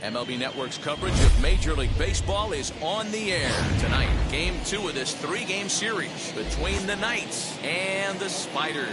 MLB Network's coverage of Major League Baseball is on the air tonight. Game 2 of this 3-game series between the Knights and the Spiders.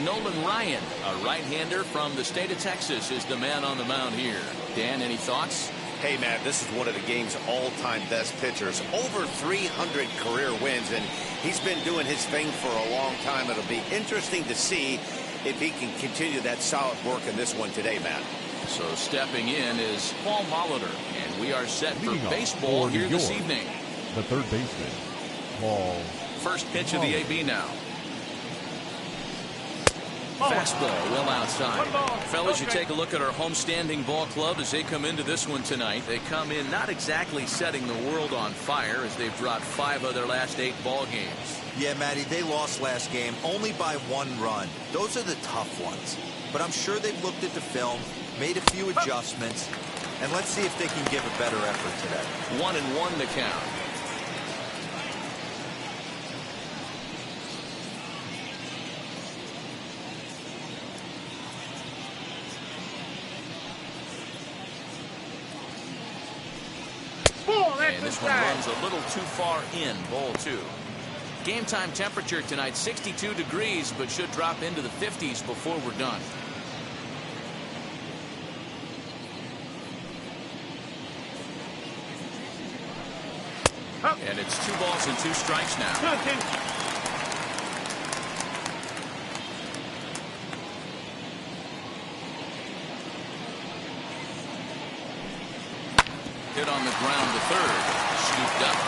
Nolan Ryan, a right-hander from the state of Texas, is the man on the mound here. Dan, any thoughts? Hey, man, this is one of the game's all-time best pitchers. Over 300 career wins, and he's been doing his thing for a long time. It'll be interesting to see if he can continue that solid work in this one today, Matt. So stepping in is Paul Molitor, and we are set for baseball here this evening. The third baseman, Paul. First pitch of the AB now. Fastball well outside. Fellas, you take a look at our homestanding ball club as they come into this one tonight. They come in not exactly setting the world on fire as they've dropped 5 of their last 8 ball games. Yeah, Matty, they lost last game only by 1 run. Those are the tough ones. But I'm sure they've looked at the film, made a few adjustments, and let's see if they can give a better effort today. 1-1 the count. And this one runs a little too far in. Ball 2. Game time temperature tonight 62 degrees, but should drop into the 50s before we're done. And it's 2 balls and 2 strikes now. Hit on the ground to third. Scooped up.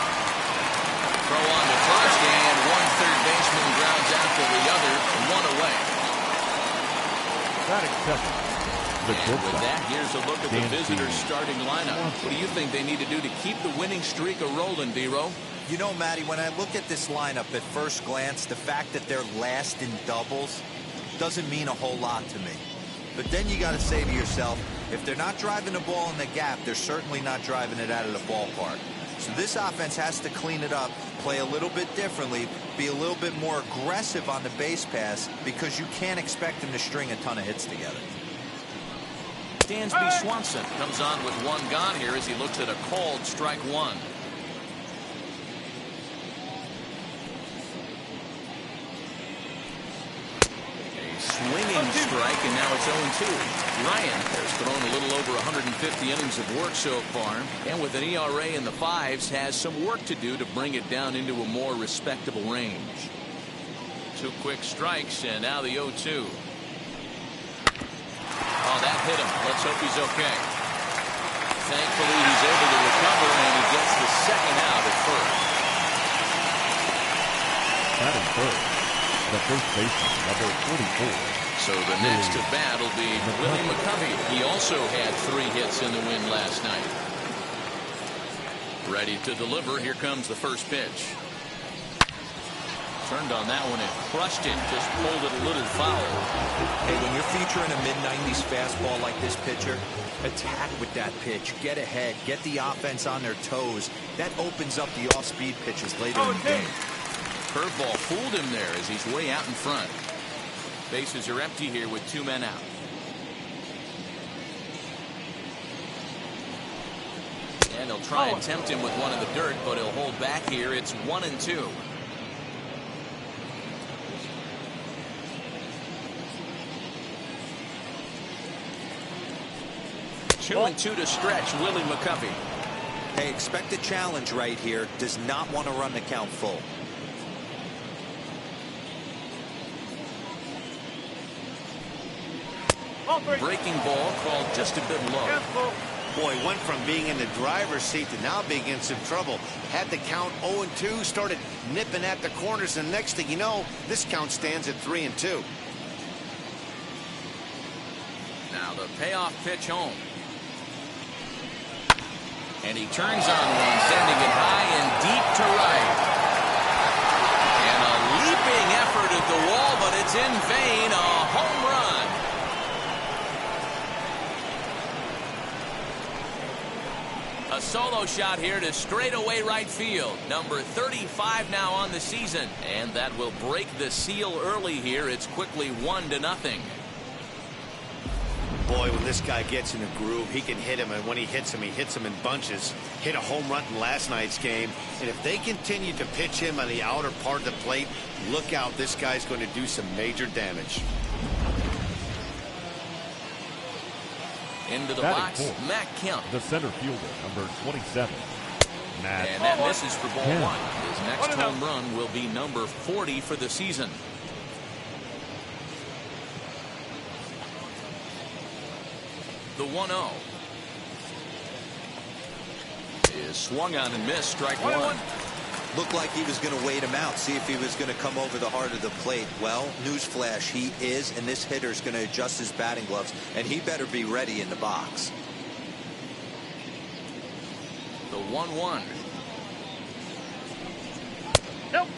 Throw on to first, and one third baseman grounds out to the other. 1 away. That accepted. And with that, here's a look at the visitors' starting lineup. What do you think they need to do to keep the winning streak a-rolling, D-Row? You know, Matty, when I look at this lineup at first glance, the fact that they're last in doubles doesn't mean a whole lot to me. But then you got to say to yourself, if they're not driving the ball in the gap, they're certainly not driving it out of the ballpark. So this offense has to clean it up, play a little bit differently, be a little bit more aggressive on the base pass, because you can't expect them to string a ton of hits together. Dansby Swanson comes on with 1 gone here as he looks at a called strike 1. Swinging strike, and now it's 0-2. Ryan has thrown a little over 150 innings of work so far, and with an ERA in the 5s, has some work to do to bring it down into a more respectable range. 2 quick strikes, and now the 0-2. Oh, that hit him. Let's hope he's okay. Thankfully, he's able to recover, and he gets the second out at first. That is first. The first baseman, number 44. So the next to bat will be Willie McCovey. He also had 3 hits in the win last night. Ready to deliver. Here comes the first pitch. Turned on that one and crushed it. Just pulled it a little foul. Hey, when you're featuring a mid-90s fastball like this pitcher, attack with that pitch. Get ahead. Get the offense on their toes. That opens up the off-speed pitches later in the game. Curveball fooled him there as he's way out in front. Bases are empty here with 2 men out. And they'll try and tempt him with one in the dirt, but he'll hold back here. It's 1-2. 2-2 to stretch Willie McCovey. Hey, expect a challenge right here. Does not want to run the count full. Breaking ball called just a bit low. Boy, went from being in the driver's seat to now being in some trouble. Had the count 0-2, started nipping at the corners, and next thing you know, this count stands at 3-2. Now the payoff pitch home. And he turns on one, sending it high and deep to right. And a leaping effort at the wall, but it's in vain. A home run. A solo shot here to straightaway right field. Number 35 now on the season. And that will break the seal early here. It's quickly 1-0. Boy, when this guy gets in a groove, he can hit him, and when he hits him in bunches. Hit a home run in last night's game, and if they continue to pitch him on the outer part of the plate, look out, this guy's going to do some major damage. Into the Batting box, fourth, Matt Kemp. the center fielder, number 27, Matt. And that misses for ball Kemp. one. His next home run will be number 40 for the season. The 1-0 is swung on and missed. Strike one. Looked like he was going to wait him out, see if he was going to come over the heart of the plate. Well, newsflash, he is, and this hitter's going to adjust his batting gloves, and he better be ready in the box. The 1-1. Nope.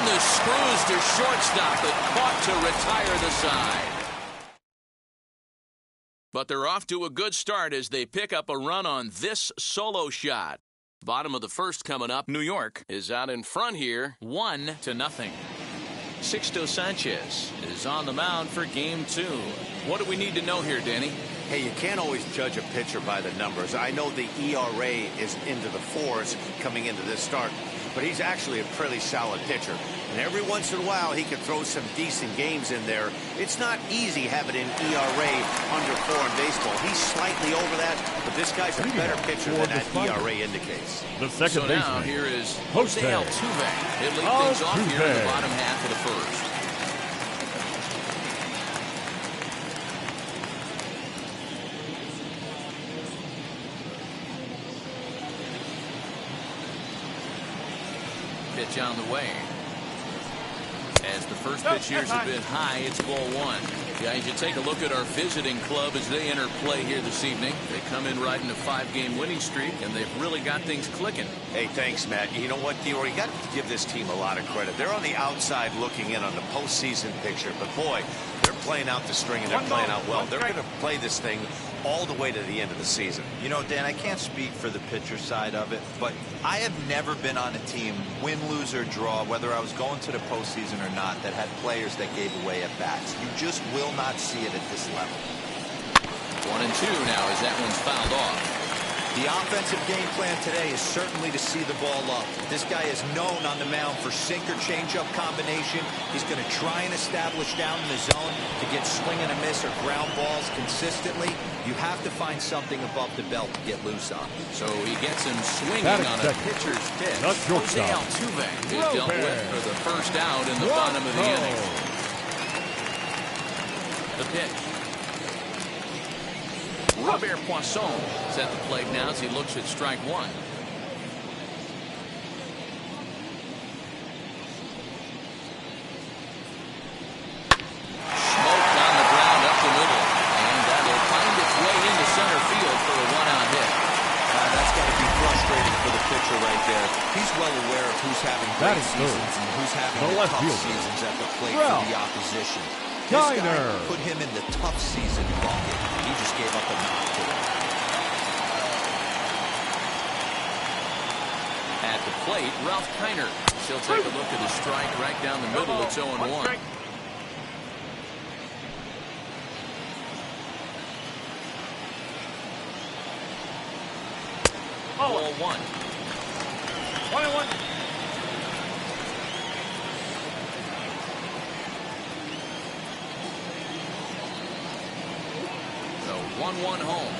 The screws to shortstop, but caught to retire the side. But they're off to a good start as they pick up a run on this solo shot. Bottom of the first coming up. New York is out in front here, 1-0. Sixto Sanchez is on the mound for game 2. What do we need to know here, Danny? Hey, you can't always judge a pitcher by the numbers. I know the ERA is into the 4s coming into this start, but he's actually a pretty solid pitcher. And every once in a while, he can throw some decent games in there. It's not easy having an ERA under 4 in baseball. He's slightly over that, but this guy's a better pitcher than that ERA indicates. The second So baseman. now here is Jose Altuve. He'll lead things off here in the bottom half of the first. Pitch on the way. As the first pitch here is a bit high, it's ball 1. Guys, you take a look at our visiting club as they enter play here this evening. They come in riding a 5-game winning streak, and they've really got things clicking. Hey, thanks, Matt. You know what, Dior? You got to give this team a lot of credit. They're on the outside looking in on the postseason picture, but boy, they're playing out the string and they're playing out well. They're going to play this thing all the way to the end of the season. You know, Dan, I can't speak for the pitcher side of it, but I have never been on a team, win, lose, or draw, whether I was going to the postseason or not, that had players that gave away at-bats. You just will not see it at this level. 1-2 now as that one's fouled off. The offensive game plan today is certainly to see the ball up. This guy is known on the mound for sinker changeup combination. He's going to try and establish down in the zone to get swing and a miss or ground balls consistently. You have to find something above the belt to get loose on. So he gets him swinging on a pitcher's pitch. Jose Altuve is dealt with for the first out in the bottom of the inning. The pitch. Robert Poisson is at the plate now as he looks at strike 1. Smoke on the ground up the middle, and that'll find its way into center field for a 1-out hit. That's got to be frustrating for the pitcher right there. He's well aware of who's having great seasons and who's having the tough seasons at the plate for the opposition. This guy put him in the tough season bucket. He just gave up a knock to him. At the plate, Ralph Kiner. She'll take a look at the strike right down the middle. It's 0-1. Ball 1. 1-1. So 1-1 home.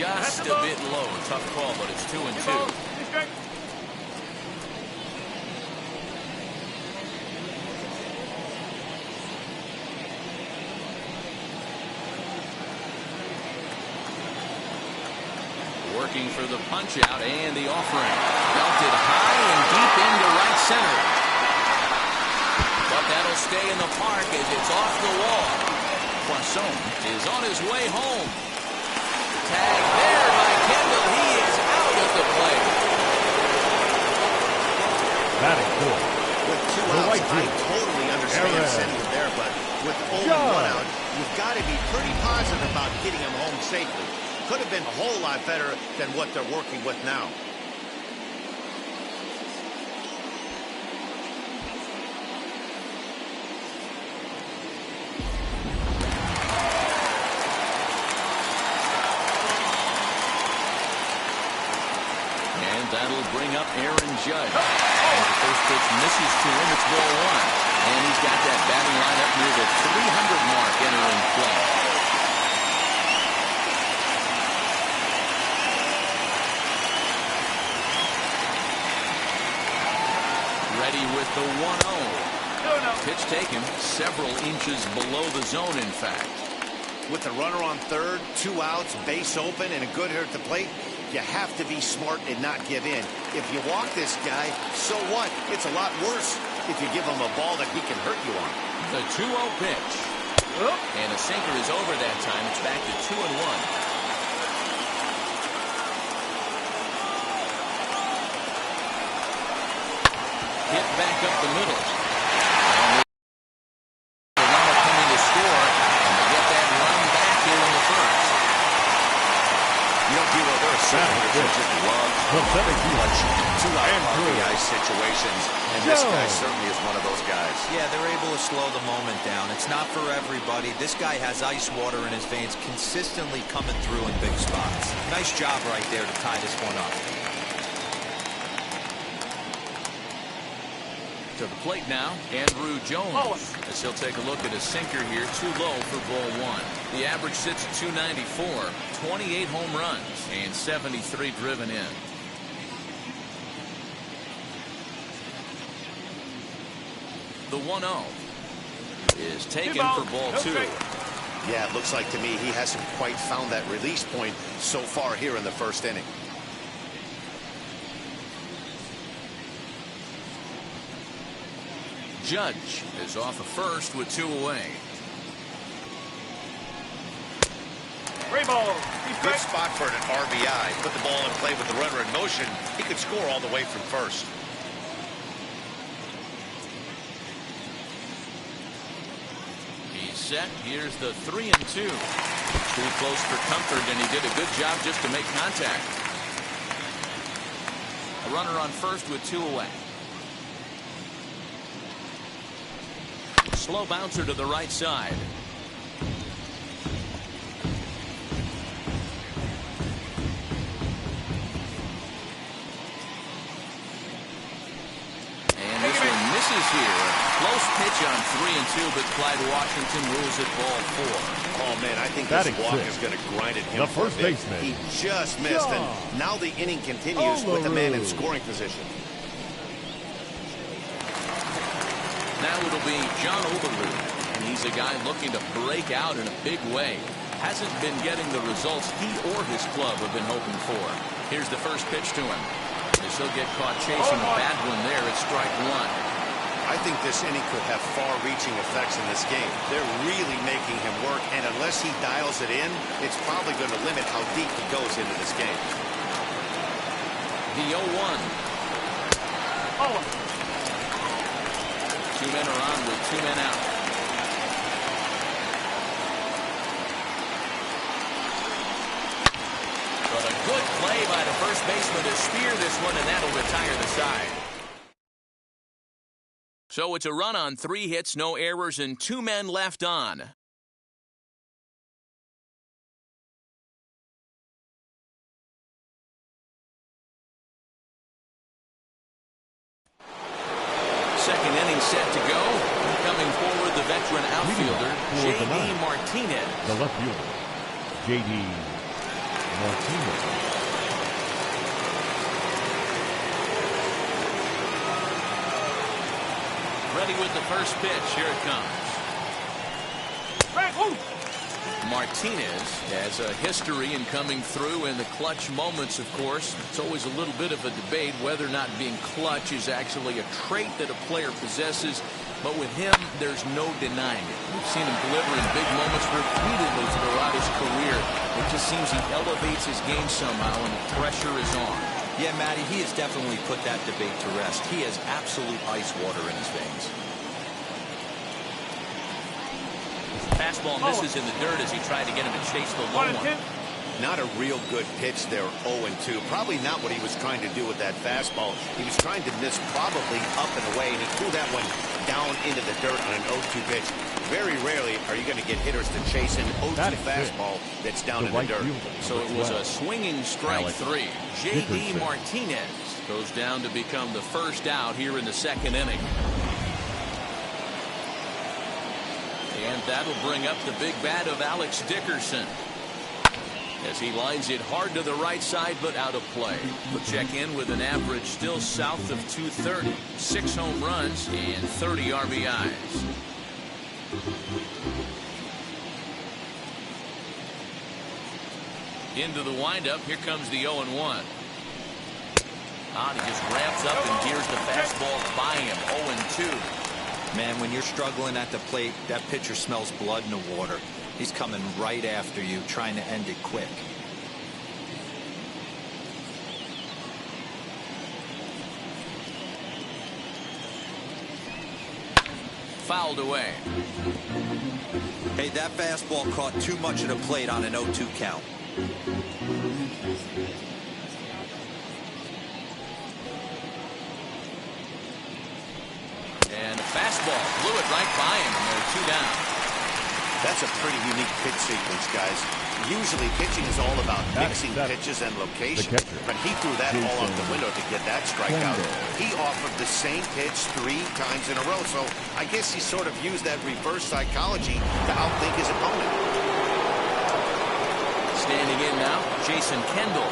just a bit low. Tough call, but it's 2-2. Working for the punch out and the offering. Belted high and deep into right center. But that'll stay in the park as it's off the wall. Poisson is on his way home. Tag there by Kendall. He is out at the plate. Batting four. With 2 outs, I totally understand sending him there, but with only 1 out, you've got to be pretty positive about getting him home safely. Could have been a whole lot better than what they're working with now. And that'll bring up Aaron Judge. As the first pitch misses to him, it's ball 1. And he's got that batting lineup near the 300 mark entering play. Ready with the 1-0. Pitch taken several inches below the zone, in fact. With the runner on third, 2 outs, base open, and a good hitter at the plate, you have to be smart and not give in. If you walk this guy, so what? It's a lot worse if you give him a ball that he can hurt you on. The 2-0 pitch. And a sinker is over that time. It's back to 2-1. Hit back up the middle. And the runner coming to score, and they get that run back here in the first. You know, Bureau, there are some hitters that just love two-out RBI situations, and this guy certainly is one of those guys. Yeah, they're able to slow the moment down. It's not for everybody. This guy has ice water in his veins, consistently coming through in big spots. Nice job right there to tie this one up. To the plate now, Andrew Jones, as he'll take a look at a sinker here, too low for ball 1. The average sits at 294, 28 home runs, and 73 driven in. The 1-0 is taken for ball 2. Yeah, it looks like to me he hasn't quite found that release point so far here in the first inning. Judge is off of first with 2 away. Good spot for an RBI. Put the ball in play with the runner in motion. He could score all the way from first. He's set. Here's the 3-2. Too close for comfort, and he did a good job just to make contact. A runner on first with 2 away. Slow bouncer to the right side. And this one misses here. Close pitch on 3-2, but Clyde Washington rules it ball 4. Oh, man, I think this walk is going to grind it him. The first baseman. He just missed, and now the inning continues with the man in scoring position. Now it'll be John Overlord, and he's a guy looking to break out in a big way. Hasn't been getting the results he or his club have been hoping for. Here's the first pitch to him. As he'll get caught chasing a bad one there at strike 1. I think this inning could have far-reaching effects in this game. They're really making him work, and unless he dials it in, it's probably going to limit how deep he goes into this game. The 0-1. 2 men are on with 2 men out. But a good play by the first baseman to spear this one, and that'll retire the side. So it's a run on 3 hits, no errors, and 2 men left on. Second inning set to go. Coming forward, the veteran outfielder, J.D. Martinez. The left fielder, J.D. Martinez. Ready with the first pitch. Here it comes. Martinez has a history in coming through in the clutch moments, of course. It's always a little bit of a debate whether or not being clutch is actually a trait that a player possesses. But with him, there's no denying it. We've seen him deliver in big moments repeatedly throughout his career. It just seems he elevates his game somehow when the pressure is on. Yeah, Matty, he has definitely put that debate to rest. He has absolute ice water in his veins. Fastball misses in the dirt as he tried to get him to chase the low one. Not a real good pitch there, 0-2. Probably not what he was trying to do with that fastball. He was trying to miss probably up and away, and he threw that one down into the dirt on an 0-2 pitch. Very rarely are you going to get hitters to chase an 0-2 fastball that's down in the dirt. So it was a swinging strike three. J.D. Martinez goes down to become the first out here in the second inning. And that'll bring up the big bat of Alex Dickerson, as he lines it hard to the right side, but out of play. We'll check in with an average still south of 230, 6 home runs and 30 RBIs. Into the windup. Here comes the 0-1. He just ramps up and gears the fastball by him. 0-2. Man, when you're struggling at the plate, that pitcher smells blood in the water. He's coming right after you, trying to end it quick. Fouled away. Hey, that fastball caught too much of the plate on an 0-2 count. And a fastball blew it right by him, and they're 2 down. That's a pretty unique pitch sequence, guys. Usually pitching is all about mixing pitches and location, but he threw that all out the window to get that strikeout. He offered the same pitch 3 times in a row, so I guess he sort of used that reverse psychology to outthink his opponent. Standing in now, Jason Kendall.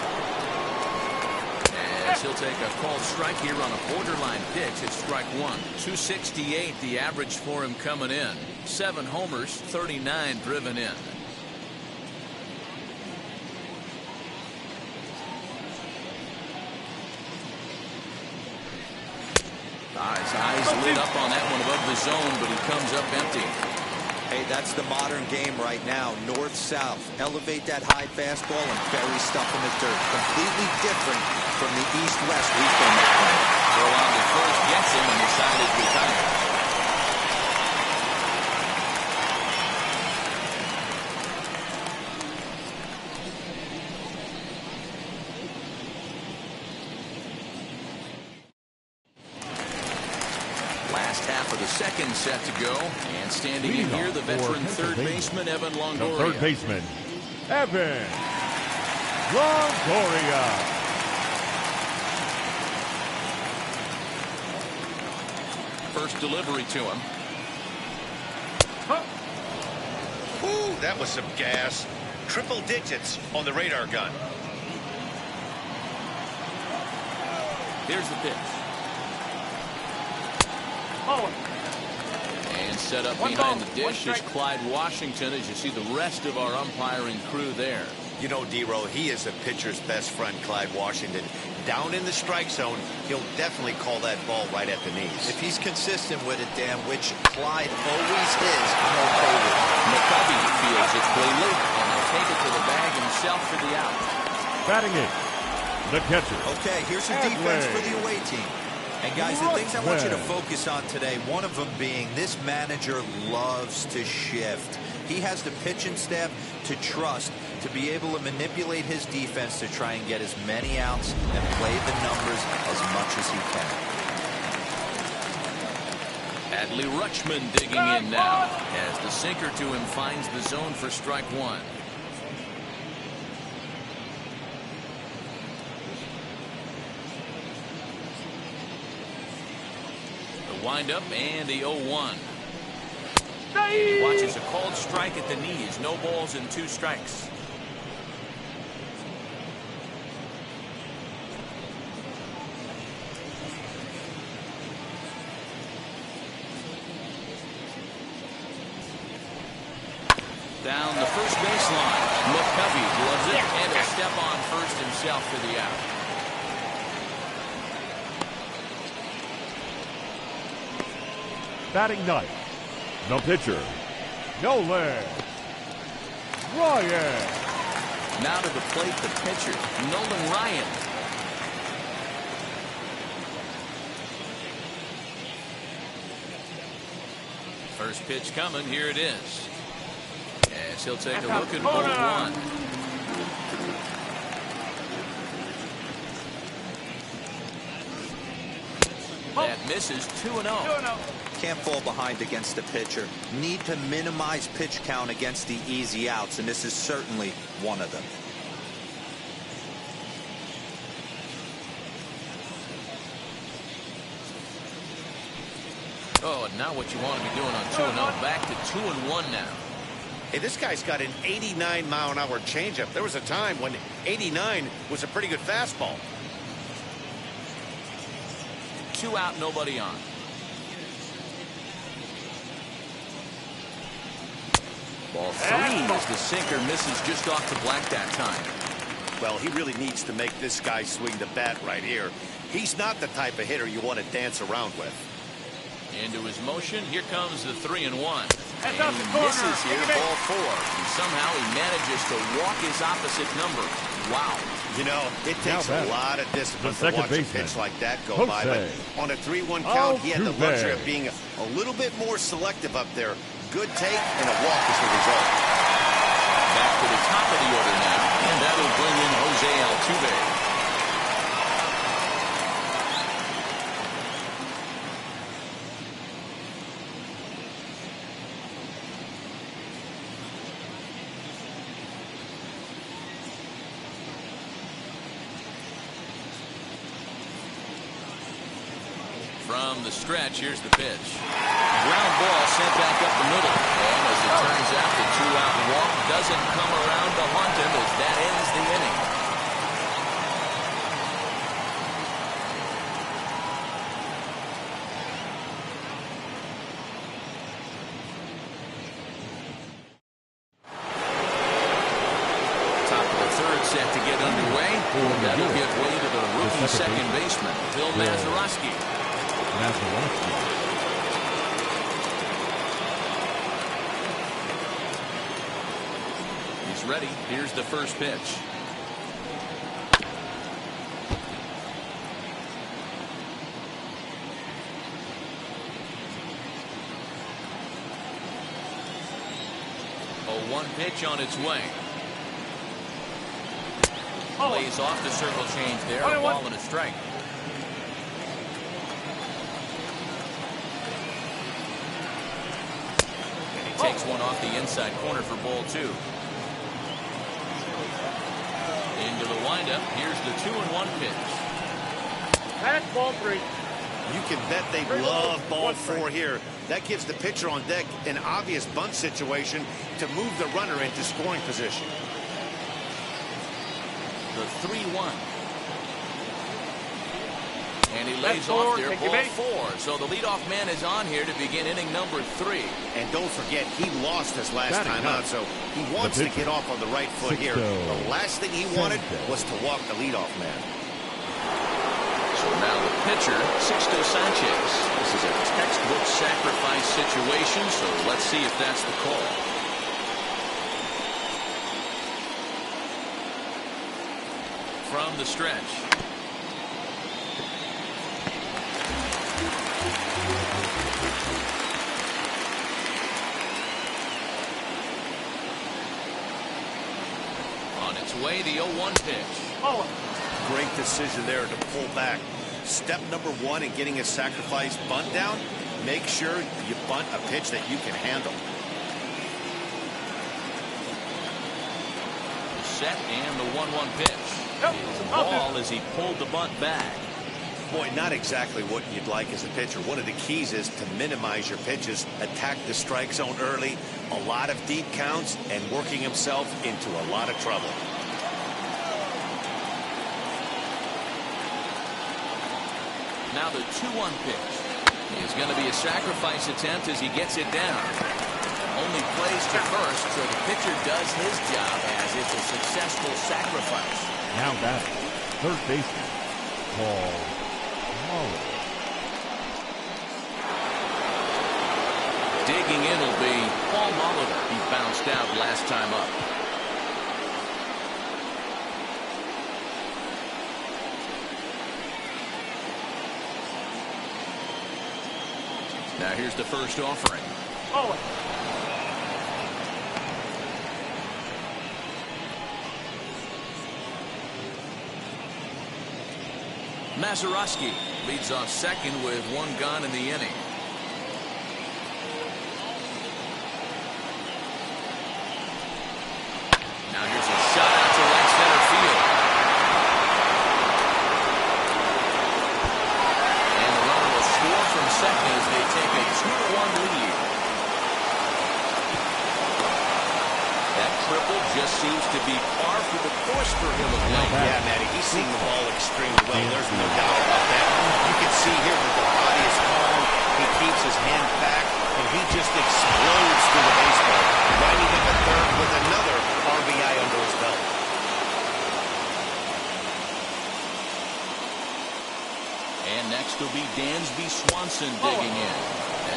As he'll take a called strike here on a borderline pitch. It's strike 1. 268 the average for him coming in. 7 homers, 39 driven in. His eyes lit up on that one above the zone, but he comes up empty. Hey, that's the modern game right now. North-south. Elevate that high fastball and bury stuff in the dirt. Completely different from the east-west we've been playing. Throw on the first gets him, and the side is retired. Last half of the second set to go, and standing in here, the veteran third baseman Evan Longoria. The third baseman, Evan Longoria. First delivery to him. Ooh, that was some gas. Triple digits on the radar gun. Here's the pitch. And set up behind the dish is Clyde Washington, as you see the rest of our umpiring crew there. You know, D-Row, he is a pitcher's best friend, Clyde Washington. Down in the strike zone, he'll definitely call that ball right at the knees. If he's consistent with it, Dan, which Clyde always is, I'm okay with it. McCovey feels it's play late, and he'll take it to the bag himself for the out. Batting it, the catcher. Okay, here's some defense for the away team. And guys, the things I want you to focus on today, one of them being this manager loves to shift. He has the pitching staff to trust to be able to manipulate his defense to try and get as many outs and play the numbers as much as he can. Adley Rutschman digging in now, as the sinker to him finds the zone for strike 1. Windup and the 0-1. He watches a called strike at the knees. No balls and 2 strikes. Down the first baseline. McCovey gloves it, and he'll step on first himself for the out. Batting ninth, the pitcher, Nolan Ryan. Now to the plate, the pitcher, Nolan Ryan. First pitch coming. Here it is. As he'll take a look at ball one. That misses 2-0. Can't fall behind against the pitcher. Need to minimize pitch count against the easy outs, and this is certainly one of them. Oh, and now what you want to be doing on 2-0. Back to 2-1 now. Hey, this guy's got an 89-mile-an-hour changeup. There was a time when 89 was a pretty good fastball. 2 out, nobody on. Ball 3 as the sinker misses just off the black that time. Well, he really needs to make this guy swing the bat right here. He's not the type of hitter you want to dance around with. Into his motion. Here comes the 3-1. And up he the corner. misses here, Take it ball 4. And somehow he manages to walk his opposite number. Wow. You know, it takes a lot of discipline to watch a pitch like that go by. But on a 3-1 count, he had the luxury of being a little bit more selective up there. Good take and a walk is the result. Back to the top of the order now. And that'll bring in Jose Altuve. From the stretch, here's the pitch. Ground ball sent back up the middle. And as it turns out, the 2-out walk doesn't come around to haunt him as that ends the inning. Top of the third set to get underway. That'll give way to the rookie second baseman, Bill Mazeroski. He's ready. Here's the first pitch. A 1 pitch on its way. Lays off the circle change there. A ball and a strike. Takes one off the inside corner for ball 2. Into the windup. Here's the 2-1 pitch. That's ball 3. You can bet they love ball 4 here. That gives the pitcher on deck an obvious bunt situation to move the runner into scoring position. The 3-1. And he lays off there, ball 4. So the leadoff man is on here to begin inning number 3. And don't forget, he lost his last time out, so he wants to get off on the right foot here. The last thing he wanted was to walk the leadoff man. So now the pitcher, Sixto Sanchez. This is a textbook sacrifice situation, so let's see if that's the call. From the stretch. On its way, the 0-1 pitch. Great decision there to pull back. Step number 1 in getting a sacrifice bunt down, make sure you bunt a pitch that you can handle. Set and the 1-1 pitch. It's a ball as he pulled the bunt back. Boy, not exactly what you'd like as a pitcher. One of the keys is to minimize your pitches, attack the strike zone early, a lot of deep counts, and working himself into a lot of trouble. Now the 2-1 pitch is going to be a sacrifice attempt as he gets it down. Only plays to first, so the pitcher does his job as it's a successful sacrifice. Now batting, third baseman, Paul Molitor. Digging in will be Paul Molitor. He bounced out last time up. Now here's the first offering. Oh. Mazeroski leads off second with one gone in the inning. Now here's a shot out to right center field. And the runner will score from second as they take a 2-1 lead. That triple just seems to be par for the course for him of late. Yeah, Matty, he's seeing the ball extremely well. There's no doubt about that. You can see here that the body is calm. He keeps his hand back, and he just explodes through the baseball, riding into third with another RBI under his belt. And next will be Dansby Swanson digging in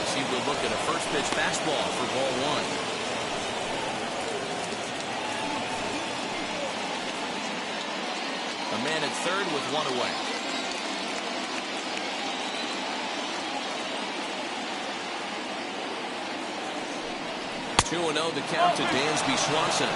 as he will look at a first pitch fastball for ball one. A man at third with one away. Two 2-0 the count to Dansby Swanson.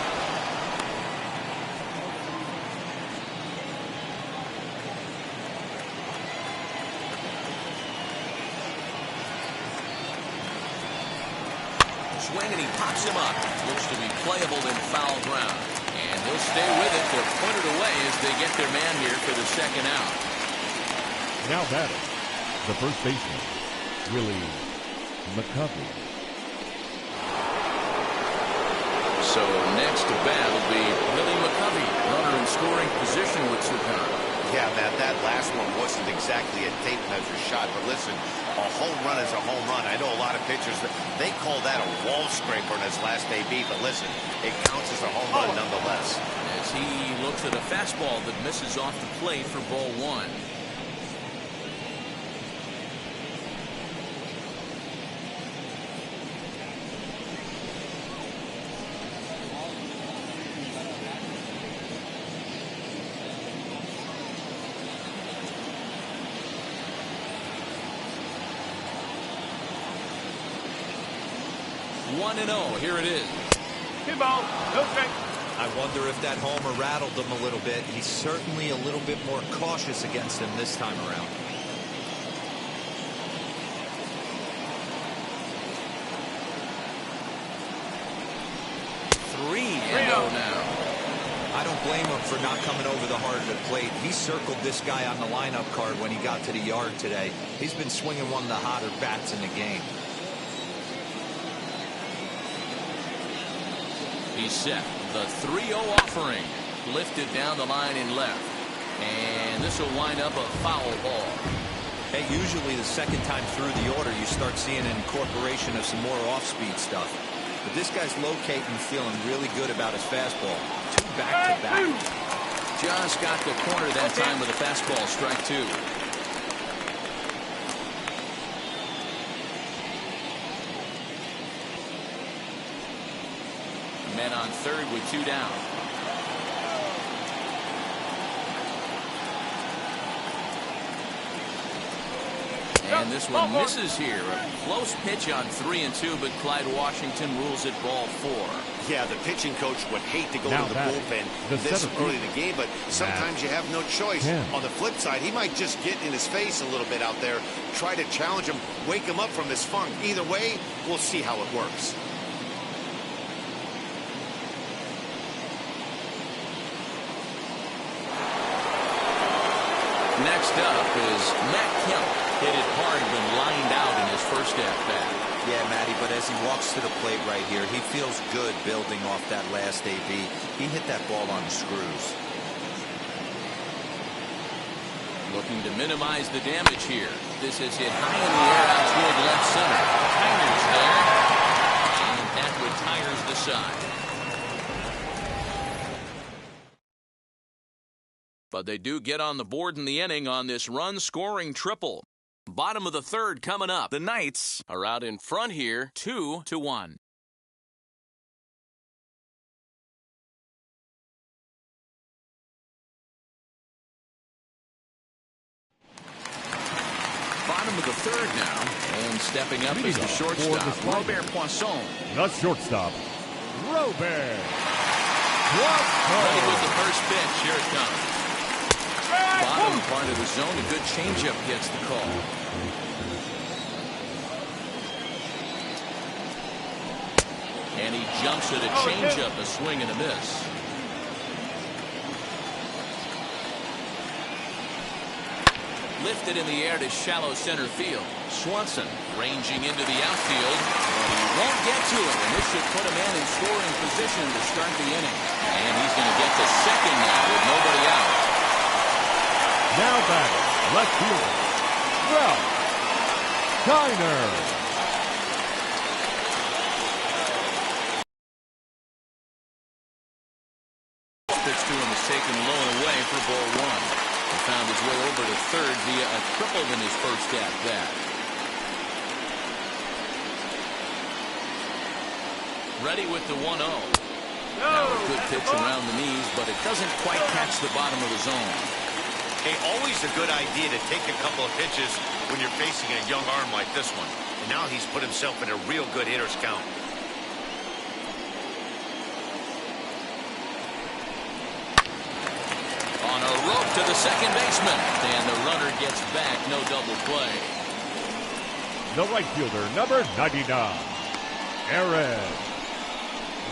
Swing and he pops him up. Looks to be playable in foul ground. And he'll stay with it. They're pointed away as they get their man here for the second out. Now batting, the first baseman, Willie McCovey. So next to bat will be Willie McCovey, runner in scoring position with Sukhan. Yeah, Matt, that last one wasn't exactly a tape measure shot, but listen, a home run is a home run. I know a lot of pitchers, they call that a wall scraper in his last AB, but listen, it counts as a home run nonetheless. As he looks at a fastball that misses off the plate for ball one. One and 0. Here it is. 2 ball, no strike. I wonder if that homer rattled him a little bit. He's certainly a little bit more cautious against him this time around. Three and 0 now. I don't blame him for not coming over the hard of the plate. He circled this guy on the lineup card when he got to the yard today. He's been swinging one of the hotter bats in the game. He's set. The 3-0 offering lifted down the line in left. And this will wind up a foul ball. Hey, usually the second time through the order you start seeing an incorporation of some more off-speed stuff. But this guy's locating, feeling really good about his fastball. 2 back-to-back. Just got the corner that time with a fastball, strike 2. Men on third with 2 down. And this one misses here. A close pitch on 3 and 2, but Clyde Washington rules it ball 4. Yeah, the pitching coach would hate to go Now to the batting, bullpen the this center early in field. the game, but sometimes you have no choice. On the flip side, he might just get in his face a little bit out there, try to challenge him, wake him up from his funk. Either way, we'll see how it works. Next up is Matt Kemp. Hit it hard when lined out in his first at-bat. Yeah, Matty, but as he walks to the plate right here, he feels good building off that last AB. He hit that ball on the screws. Looking to minimize the damage here. This is hit high in the air out toward left center. Tyner's there. And at side. But they do get on the board in the inning on this run-scoring triple. Bottom of the third coming up. The Knights are out in front here, 2-1. Bottom of the third now, and stepping up is the shortstop, Robert Poisson. The shortstop, Robert Poisson. Ready with the first pitch. Here it comes. Bottom part of the zone, a good changeup gets the call. And he jumps at a changeup, a swing and a miss. Lifted in the air to shallow center field. Swanson ranging into the outfield, but he won't get to it, and this should put a man in scoring position to start the inning. And he's going to get to second now with nobody out. Now back, left fielder, Ralph Kiner. Pitch to him is taken low and away for ball one. He found his way over to third via a triple in his first at bat. Ready with the 1-0. Now a good pitch around the knees, but it doesn't quite catch the bottom of the zone. Hey, always a good idea to take a couple of pitches when you're facing a young arm like this one. And now he's put himself in a real good hitter's count. On a rope to the second baseman, and the runner gets back, no double play. The right fielder, number 99, Aaron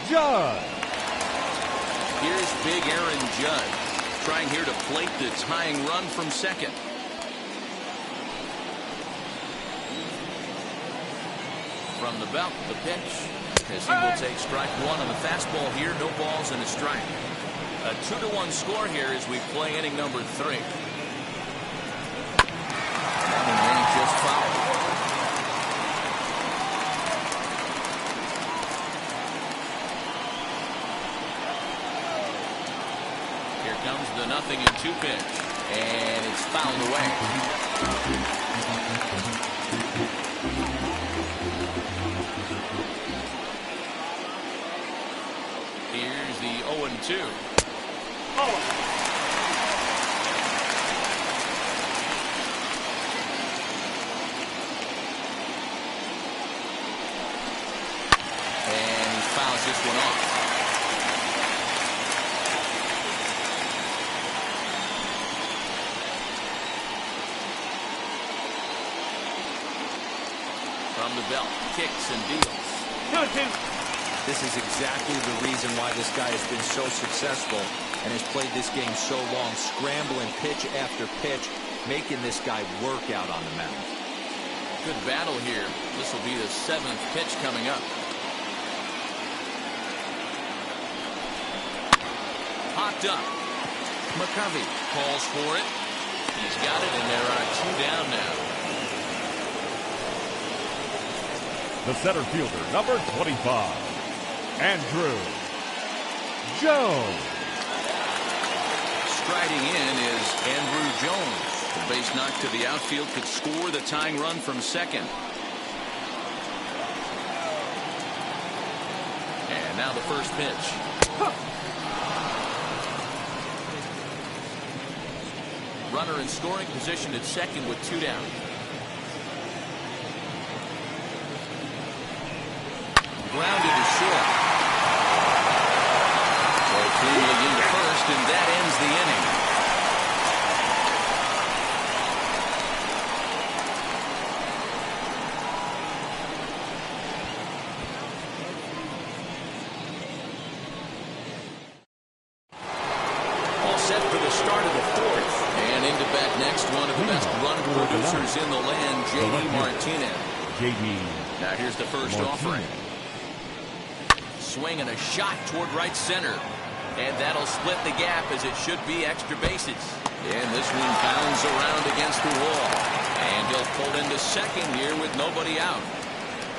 Judge. Here's big Aaron Judge, trying here to plate the tying run from second. From the belt, the pitch, as he will take strike one on the fastball here, no balls and a strike. A 2-1 score here as we play inning number 3. That one went just foul. Here comes the 0-2 pitch, and it's fouled away. Here's the 0-2. And he fouls this one off. From the belt, kicks and deals. This is exactly the reason why this guy has been so successful and has played this game so long, scrambling pitch after pitch, making this guy work out on the mound. Good battle here. This will be the 7th pitch coming up. Popped up. McCovey calls for it. He's got it, and there are 2 down now. The center fielder, number 25, Andrew Jones. Striding in is Andrew Jones. The base knock to the outfield could score the tying run from second. And now the first pitch. Runner in scoring position at second with 2 down. Grounded to short. So cleanly into first, and that ends the inning. All set for the start of the 4th. And into bat next, one of the best run producers in the land, J.D. Martinez. J.D. Now here's the first offering. Swing and a shot toward right center. And that'll split the gap as it should be extra bases. And this one bounds around against the wall. And he'll pull into second here with nobody out.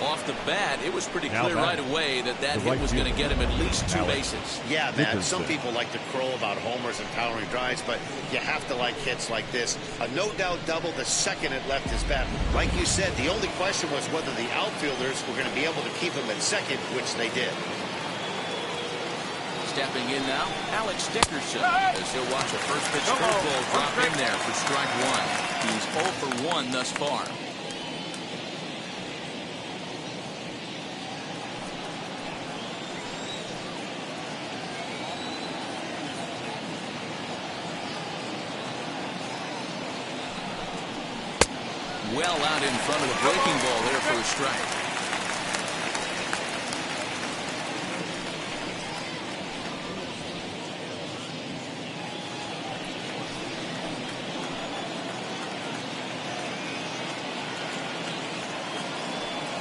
Off the bat, it was pretty Now clear back. right away that The hit right was going to fielder, get him at least 2 Alex. bases. Yeah, Matt, some Dickerson. people like to crow about homers and towering drives, but you have to like hits like this. A no-doubt double the second it left his bat. Like you said, the only question was whether the outfielders were going to be able to keep him at second, which they did. Stepping in now, Alex Dickerson, as he'll watch a first pitch curveball drop in there for strike 1. He's 0 for 1 thus far. Well out in front of the breaking ball there for a strike.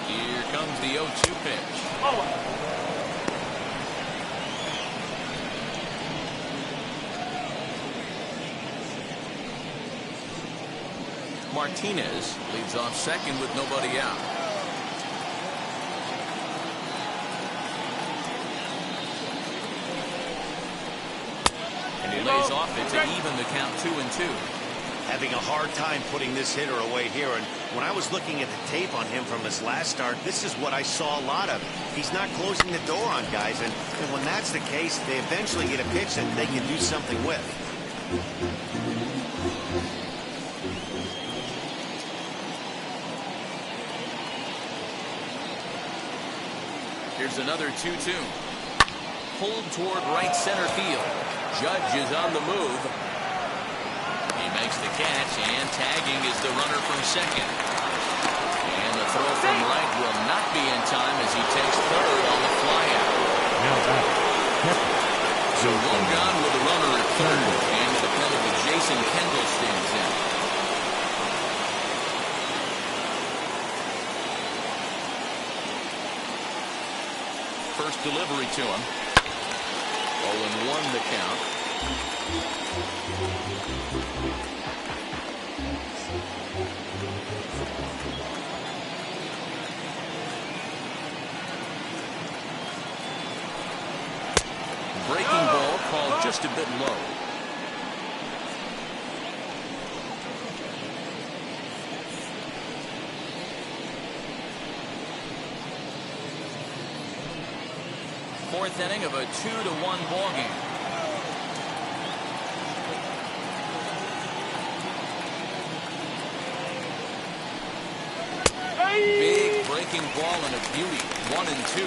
Here comes the 0-2 pitch. Martinez leads off second with nobody out. And he lays off it to even the count 2-2. Having a hard time putting this hitter away here, and when I was looking at the tape on him from his last start, this is what I saw a lot of. He's not closing the door on guys, and when that's the case, they eventually get a pitch that they can do something with. Here's another 2-2. Pulled toward right center field. Judge is on the move. He makes the catch, and tagging is the runner from second. And the throw from right will not be in time as he takes third on the flyout. Now back. Kepler. So one gone with the runner at third, and the dependable Jason Kendall stands in. First delivery to him. 0-1 the count. Breaking ball called just a bit low. Fourth inning of a 2-1 ball game. Big breaking ball and a beauty. 1-2.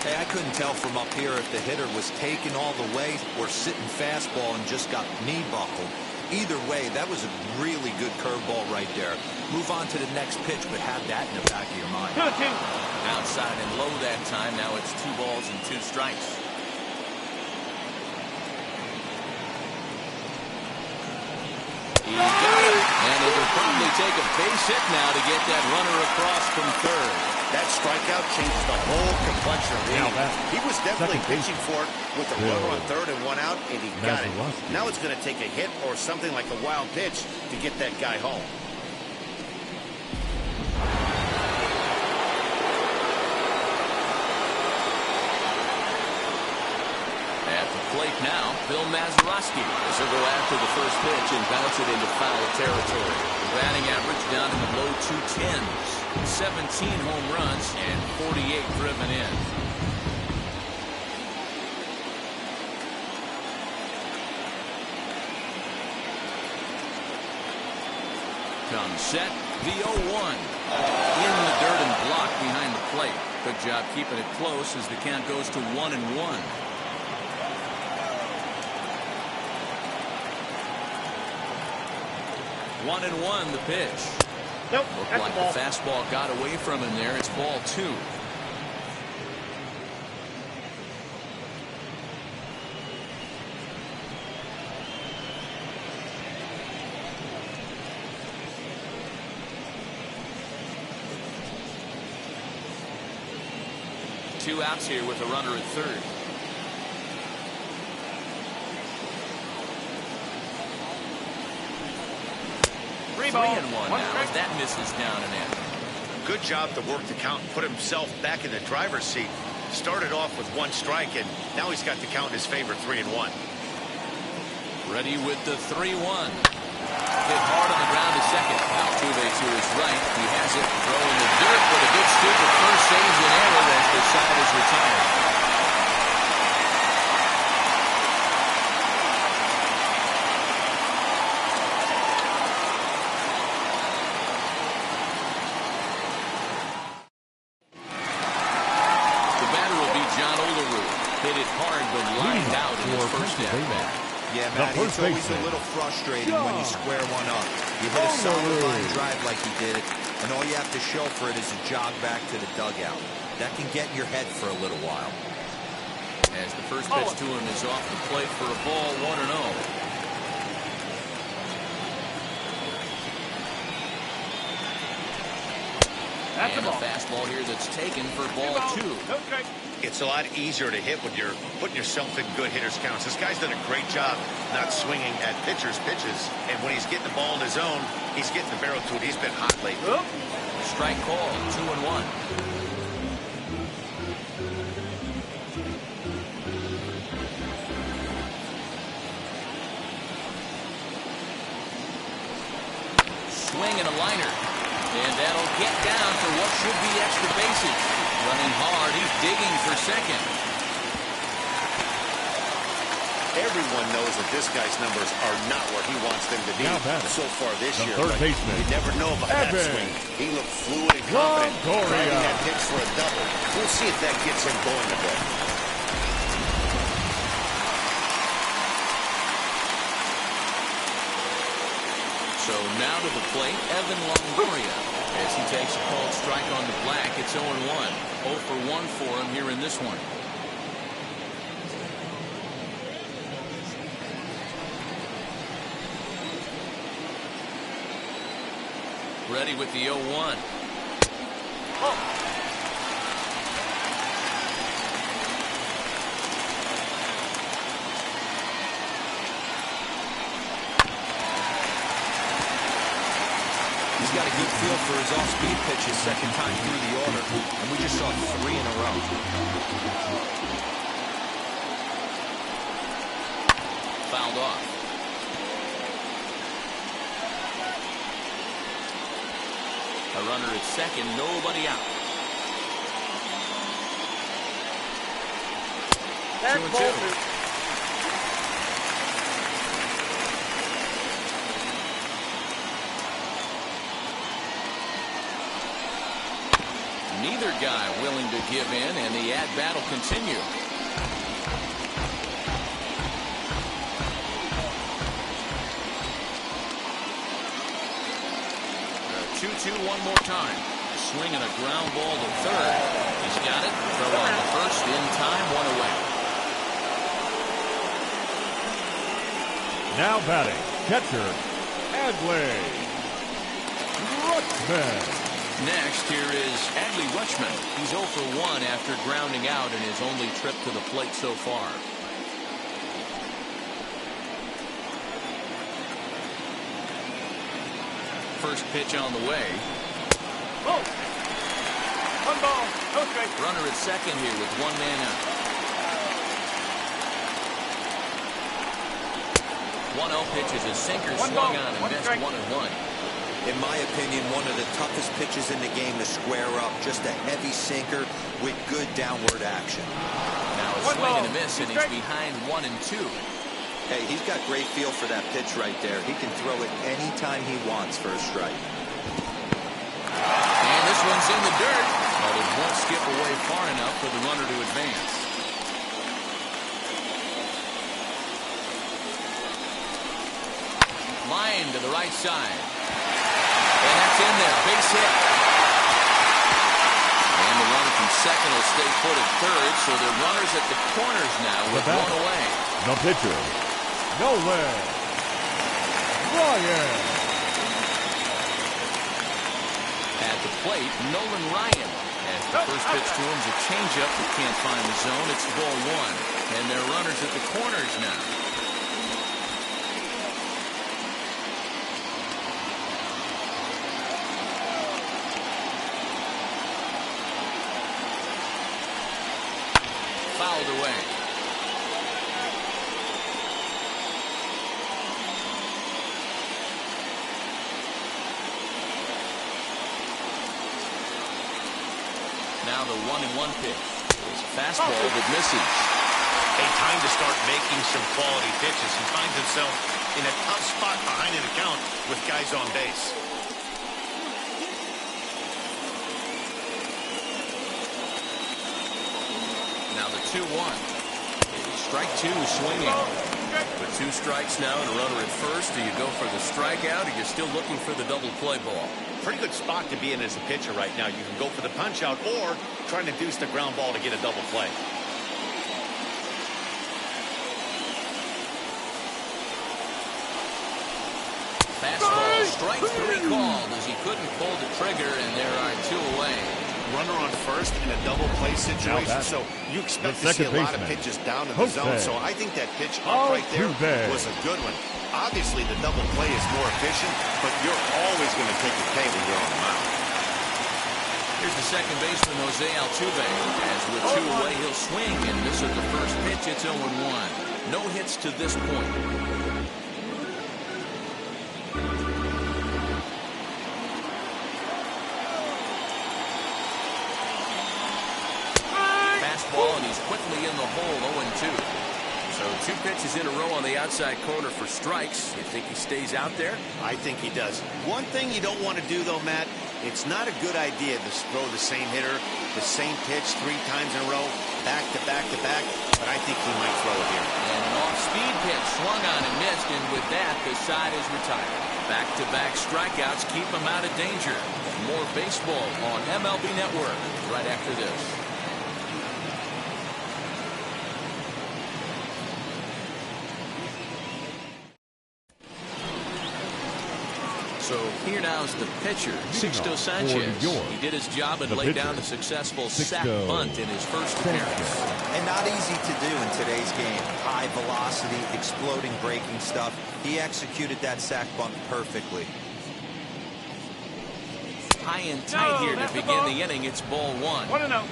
Hey, I couldn't tell from up here if the hitter was taken all the way or sitting fastball and just got knee buckled. Either way, that was a really good curveball right there. Move on to the next pitch, but have that in the back of your mind. Outside and low that time. Now it's 2 balls and 2 strikes. He got it. And it'll probably take a base hit now to get that runner across from third. That strikeout changed the whole complexion of the Now inning. back. He was definitely Second pitching for it with a runner on third and 1 out, and he got it. Now it's going to take a hit or something like a wild pitch to get that guy home. At the plate now, Bill Mazeroski as he'll go after the first pitch and bounce it into foul territory. Batting average down in the low 210s. 17 home runs and 48 driven in. Comes set, the 0-1. In the dirt and blocked behind the plate. Good job keeping it close as the count goes to 1-1. 1-1 the pitch. Nope, Looked that's like a ball. the fastball got away from him there. It's ball 2. Two outs here with a runner at third. Three ball. 3-1 One now strike. as that misses down and in. good job to work the count and put himself back in the driver's seat. Started off with 1 strike, and now he's got the count in his favor, 3-1. Ready with the 3-1. Hit hard on the ground to second. Altuve to his right. He has it. Throwing the dirt with a good scoop at first. Saves an error as the side is retired. The batter will be John Olerud. Hit it hard but lined out in his first at-bat. Yeah, Matty, it's always a little frustrating when you square one up. You hit a solid line drive like he did, and all you have to show for it is a jog back to the dugout. That can get in your head for a little while. As the first pitch to him is off the plate for a ball, 1-0. And a fastball here that's taken for ball 2. Okay. It's a lot easier to hit when you're putting yourself in good hitters' counts. This guy's done a great job not swinging at pitchers' pitches. And when he's getting the ball in his zone, he's getting the barrel to it. He's been hot lately. Strike call, 2-1. Swing and a liner. And that'll get down for what should be extra bases. Running hard, he's digging for second. Everyone knows that this guy's numbers are not where he wants them to be so far this year. Third But baseman, you never know about that swing. He looked fluid and confident, driving that pitch for a double. We'll see if that gets him going a bit. So now to the plate, Evan Longoria. As he takes a called strike on the black, it's 0-1. 0 for 1 for him here in this one. Ready with the 0-1. He's got a good feel for his off-speed pitches second time through the order, and we just saw 3 in a row. Fouled off. A runner at second, nobody out. 2-2. Neither guy willing to give in, and the at-bat will continue. The 2-2 one more time. Swing and a ground ball to third. He's got it. Throw on the first in time, 1 away. Now batting, catcher, Adley Rutschman. Next, here is Adley Rutschman. He's 0 for 1 after grounding out in his only trip to the plate so far. First pitch on the way. Oh. 1 ball, no strike. Runner at second here with 1 man out. 1-0 pitch is a sinker swung on and missed 1-1. In my opinion, one of the toughest pitches in the game to square up. Just a heavy sinker with good downward action. Now a swing and a miss, and he's behind 1-2. Hey, he's got great feel for that pitch right there. He can throw it anytime he wants for a strike. And this one's in the dirt, but it won't skip away far enough for the runner to advance. Line to the right side. And that's in there, base hit. And the runner from second will stay put at third, so the runners at the corners now with 1 away. The pitcher, Nolan Ryan. At the plate, Nolan Ryan. As the first pitch to him is a changeup that can't find the zone. It's ball 1. And they're runners at the corners now. fouled away. Now the 1-1 pitch. It's a fastball that misses. A time to start making some quality pitches. He finds himself in a tough spot behind an account with guys on base. Now the 2-1. Strike two swinging. With 2 strikes now and a runner at first, do you go for the strikeout or you're still looking for the double play ball? Pretty good spot to be in as a pitcher right now. You can go for the punch out or try to deuce the ground ball to get a double play. Fastball, strike 3 called as he couldn't pull the trigger, and there are 2 away. Runner on first in a double play situation, so you expect to see a lot of pitches down in the zone. So I think that pitch up right there was a good one. Obviously, the double play is more efficient, but you're always going to take a K when you're on the mound. Here's the second baseman, Jose Altuve. As with 2 away, he'll swing, and this is the first pitch. It's 0-1. No hits to this point. Fastball, and he's quickly in the hole, 0-2. So 2 pitches in a row on the outside corner for strikes. You think he stays out there? I think he does. One thing you don't want to do, though, Matt, it's not a good idea to throw the same hitter, the same pitch 3 times in a row, back to back to back, but I think he might throw it here. And an off-speed pitch swung on and missed, and with that, the side is retired. Back-to-back strikeouts keep him out of danger. More baseball on MLB Network right after this. So here now is the pitcher, Sixto Sanchez. He did his job and laid down a successful sac bunt in his first appearance. And not easy to do in today's game. High velocity, exploding breaking stuff. He executed that sac bunt perfectly. High and tight here to begin the inning. It's ball 1. 1-0.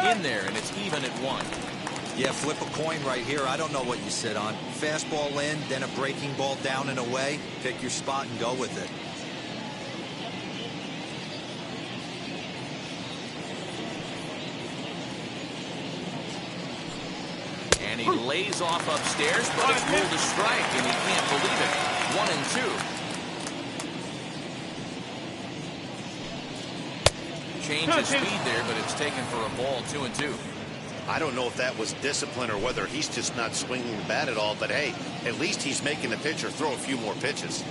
In there, and it's even at 1. Yeah, flip a coin right here. I don't know what you sit on. Fastball in, then a breaking ball down and away. Pick your spot and go with it. And he lays off upstairs, but it's ruled a strike, and he can't believe it. 1-2. Change of speed there, but it's taken for a ball. 2-2. I don't know if that was discipline or whether he's just not swinging the bat at all, but hey, at least he's making the pitcher throw a few more pitches.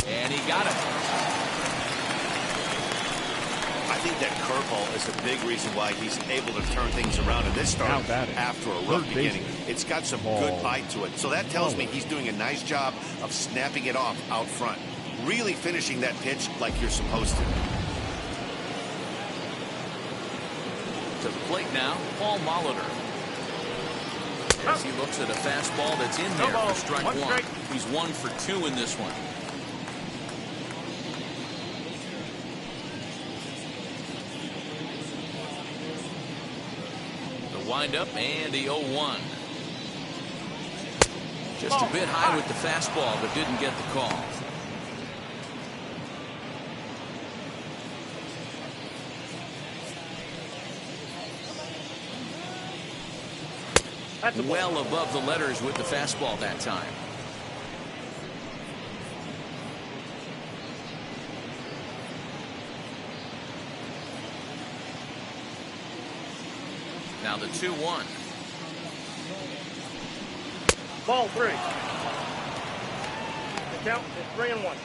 And he got it. I think that curveball is a big reason why he's able to turn things around in this start after a rough beginning. It's got some good bite to it. So that tells me he's doing a nice job of snapping it off out front. Really finishing that pitch like you're supposed to. To the plate now, Paul Molitor. As he looks at a fastball that's in there for strike 1. He's 1 for 2 in this one. The windup and the 0-1. Just a bit high with the fastball, but didn't get the call. Well above the letters with the fastball that time. Now the 2-1. Ball 3. The count is 3-1.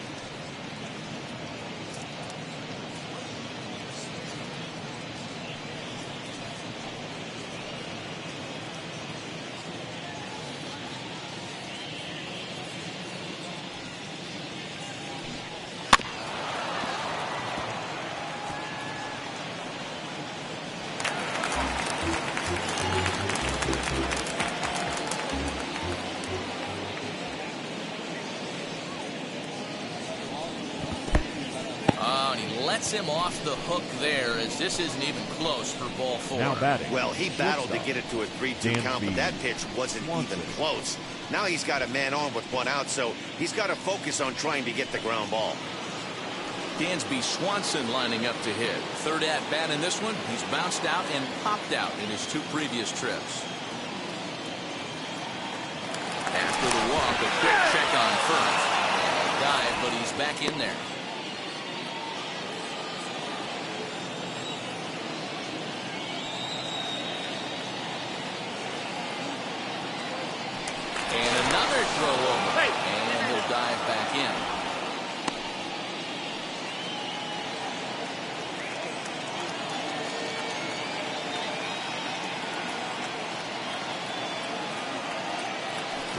and he lets him off the hook there, as this isn't even close for ball 4. Now batting. Well, he battled to get it to a 3-2 count, but that pitch wasn't even close. Now he's got a man on with 1 out, so he's got to focus on trying to get the ground ball. Dansby Swanson lining up to hit. Third at bat in this one. He's bounced out and popped out in his 2 previous trips. After the walk, a quick check on first. Dive, but he's back in there. And another throw over. And he'll dive back in.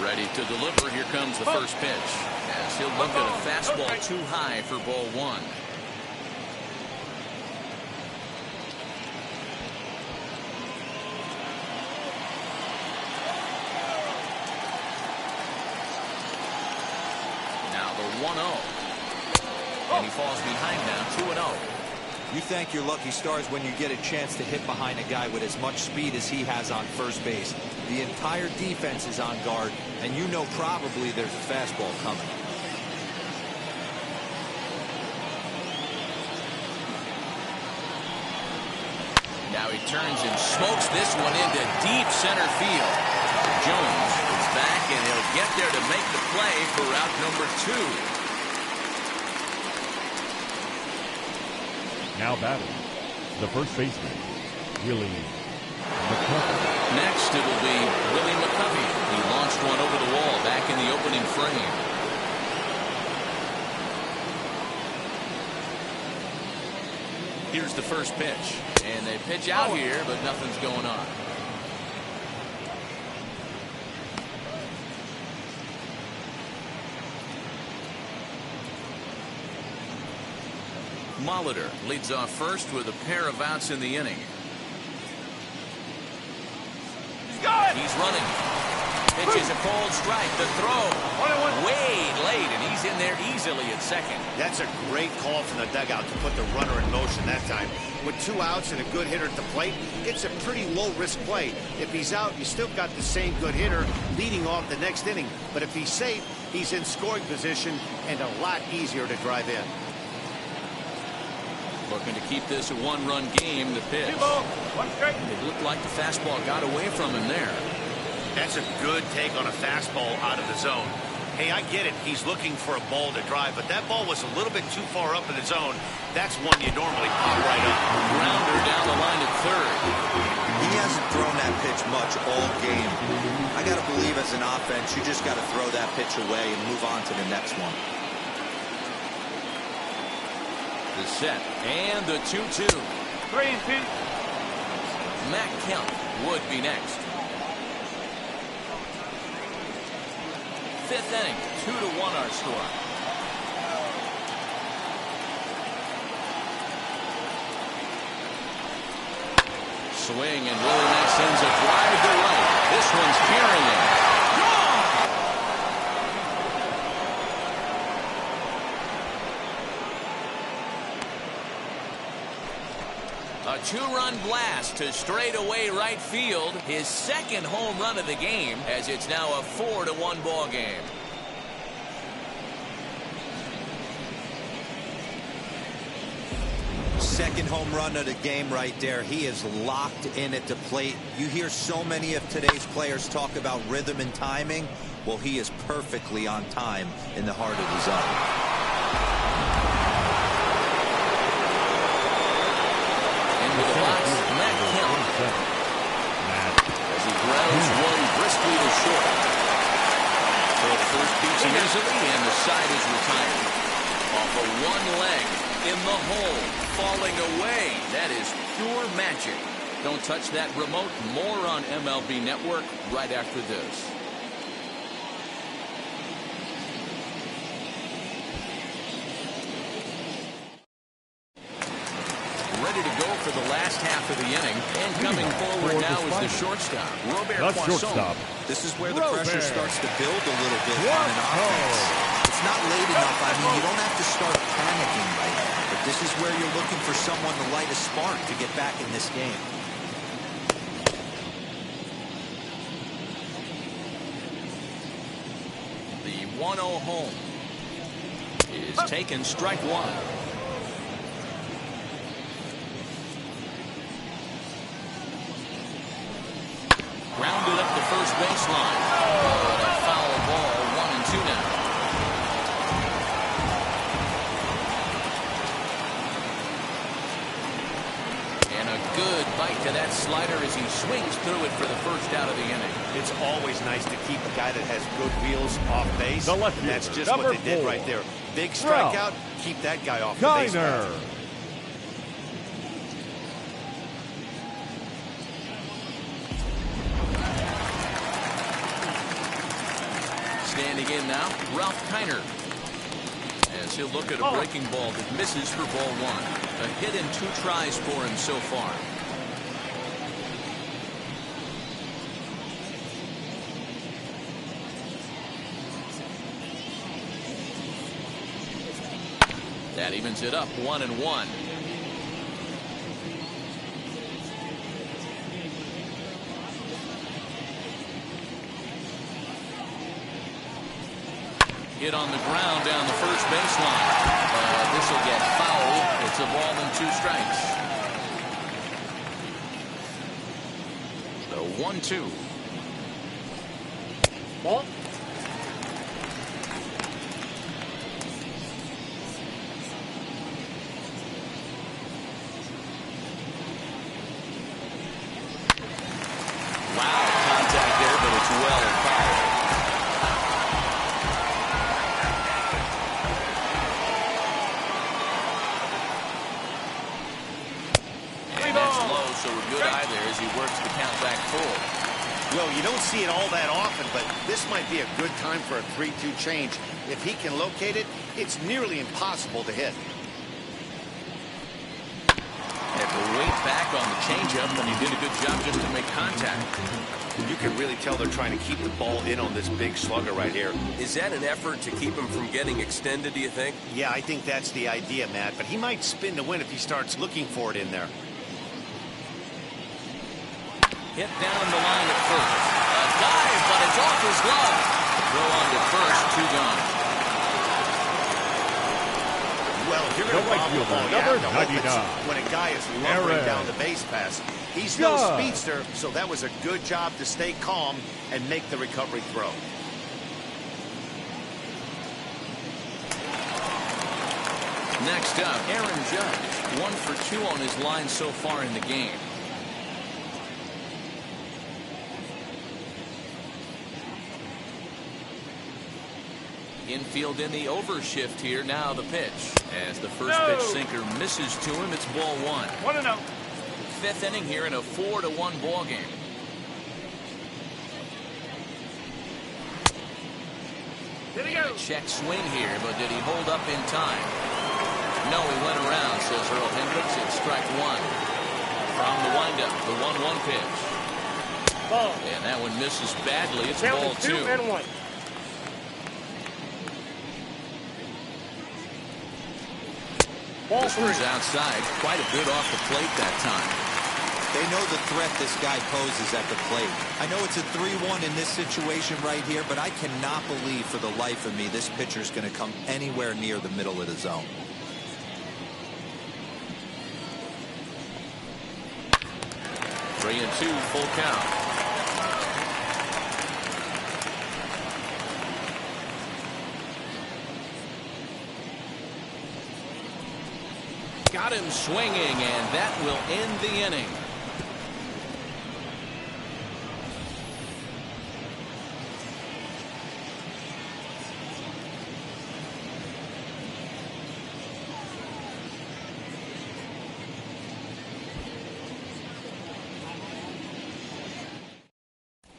Ready to deliver. Here comes the first pitch, as he'll look at a fastball too high for ball 1. Now the 1-0, and he falls behind now, 2-0. You thank your lucky stars when you get a chance to hit behind a guy with as much speed as he has on first base. The entire defense is on guard, and you know probably there's a fastball coming. Now he turns and smokes this one into deep center field. Jones is back, and he'll get there to make the play for out number 2. Now batting, the first baseman, Willie McCovey. Next, it'll be Willie McCovey. He launched one over the wall back in the opening frame. Here's the first pitch, and they pitch out here, but nothing's going on. Molitor leads off first with a pair of outs in the inning. He's running. Pitch is a cold strike. The throw way late, and he's in there easily at second. That's a great call from the dugout to put the runner in motion that time. With 2 outs and a good hitter at the plate, it's a pretty low-risk play. If he's out, you still got the same good hitter leading off the next inning. But if he's safe, he's in scoring position and a lot easier to drive in. Looking to keep this a 1-run game. The pitch. It looked like the fastball got away from him there. That's a good take on a fastball out of the zone. Hey, I get it. He's looking for a ball to drive, but that ball was a little bit too far up in the zone. That's one you normally pop right up. Grounder down the line at third. He hasn't thrown that pitch much all game. I got to believe as an offense, you just got to throw that pitch away and move on to the next one. The set and the 2-2. 3-2. Matt Kemp would be next. 5th inning, 2-1 our score. Swing, and Willie Mack sends a drive to right. This one's carrying. A 2-run blast to straightaway right field. His second home run of the game, as it's now a 4-1 ball game. Second home run of the game right there. He is locked in at the plate. You hear so many of today's players talk about rhythm and timing. Well, he is perfectly on time in the heart of the zone. Into the box, Matt Kemp. As he grounds one briskly to short. So the first beats him easily, and the side is retired. Off of one leg, in the hole, falling away. That is pure magic. Don't touch that remote. More on MLB Network right after this. Ready to go for the last half of the inning, and coming forward now is the shortstop, Robert Poisson. This is where the pressure starts to build a little bit on an offense. It's not late enough. I mean, you don't have to start panicking right now, but this This is where you're looking for someone to light a spark to get back in this game. The 1-0 home is taken, strike one. Grounded up the first baseline. Oh, a foul ball, 1-2 now. And a good bite to that slider as he swings through it for the first out of the inning. It's always nice to keep a guy that has good wheels off base. The left and that's fielder, just what they number did 4. right there. Big Ralph strikeout, keep that guy off the base. Kiner. Standing in now, Ralph Kiner. As he'll look at a breaking ball that misses for ball one. A hit and 2 tries for him so far. That evens it up, 1-1. Hit on the ground down the first baseline. This will get foul. It's a ball and 2 strikes. The 1-2. Ball. Wow, contact there, but it's well fouled. And that's low, so a good eye there as he works the count back full. Well, you don't see it all that often, but this might be a good time for a 3-2 change. If he can locate it, it's nearly impossible to hit. Had to wait back on the changeup, and he did a good job just to make contact. You can really tell they're trying to keep the ball in on this big slugger right here. Is that an effort to keep him from getting extended, do you think? Yeah, I think that's the idea, Matt, but he might spin to win if he starts looking for it in there. Hit down the line at first. A dive, but it's off his glove. Throw on to first, 2 gone. Well, if you're going to right bomb the fielder, ball, you number have to hope 99. it's when a guy is lumbering Aaron. down the base pass. He's no Judge. speedster, so that was a good job to stay calm and make the recovery throw. Next up, Aaron Judge. 1 for 2 on his line so far in the game. Infield in the overshift here. Now the pitch. As the first pitch sinker misses to him, it's ball 1. 1-0. 5th inning here in a 4-1 ball game. Here we go. Check swing here, but did he hold up in time? No, he went around, says Earl Hendricks. It's strike 1. From the windup, the 1-1 pitch. Ball. And that one misses badly. It's Count ball is 2. 2-1. Ball This 3. one's outside. Quite a bit off the plate that time. They know the threat this guy poses at the plate. I know it's a 3-1 in this situation right here, but I cannot believe for the life of me this pitcher is going to come anywhere near the middle of the zone. Three and 2, full count. Got him swinging, and that will end the inning.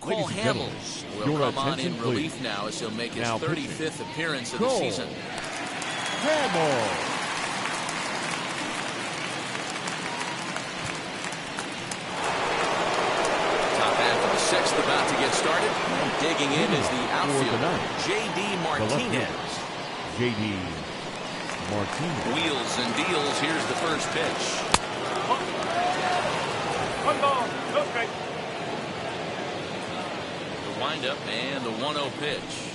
Cole Ladies and gentlemen, Hamels will your come on in attention, relief please. now as he'll make his Now 35th appearance of the Cole season. Hamels. Top half of the 6th about to get started. Digging in is the For the outfielder, ninth, J.D. The left Martinez. fielder, J.D. Martinez. Wheels and deals. Here's the first pitch. One ball, no strike. The windup and the 1-0 pitch.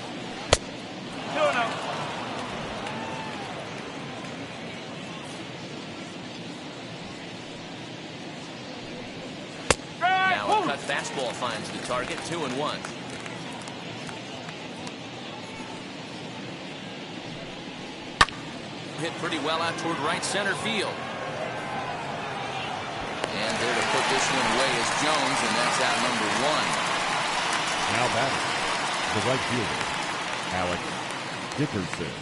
2-0. Now a cut fastball finds the target. 2-1. Hit pretty well out toward right center field. And there to put this one away is Jones, and that's out number 1. Now batting, the right fielder, Alex Dickerson.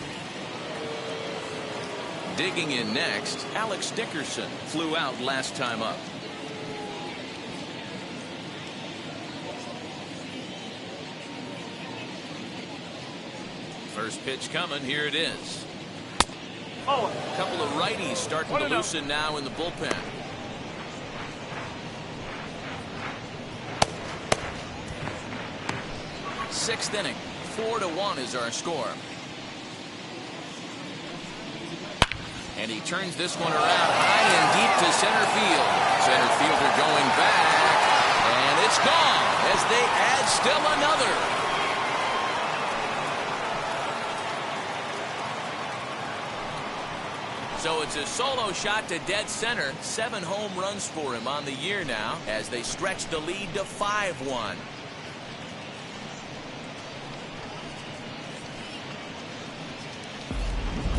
Digging in next, Alex Dickerson flew out last time up. First pitch coming. Here it is. Oh. A couple of righties starting to loosen now in the bullpen. Sixth inning. 4-1 is our score. And he turns this one around high and deep to center field. Center fielder going back. And it's gone as they add still another. So it's a solo shot to dead center. 7 home runs for him on the year now as they stretch the lead to 5-1.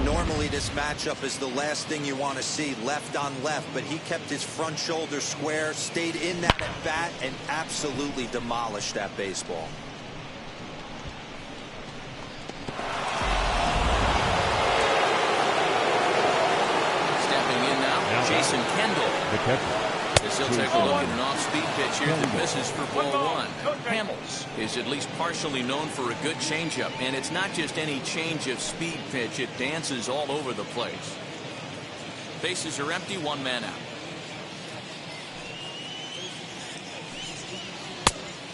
Normally this matchup is the last thing you want to see, left on left, but he kept his front shoulder square, stayed in that at bat, and absolutely demolished that baseball. Stepping in now, Jason Kendall. The catcher. As he'll take a look at an off-speed pitch here that misses for ball 1. Hamels is at least partially known for a good changeup, and it's not just any change of speed pitch. It dances all over the place. Bases are empty, 1 man out.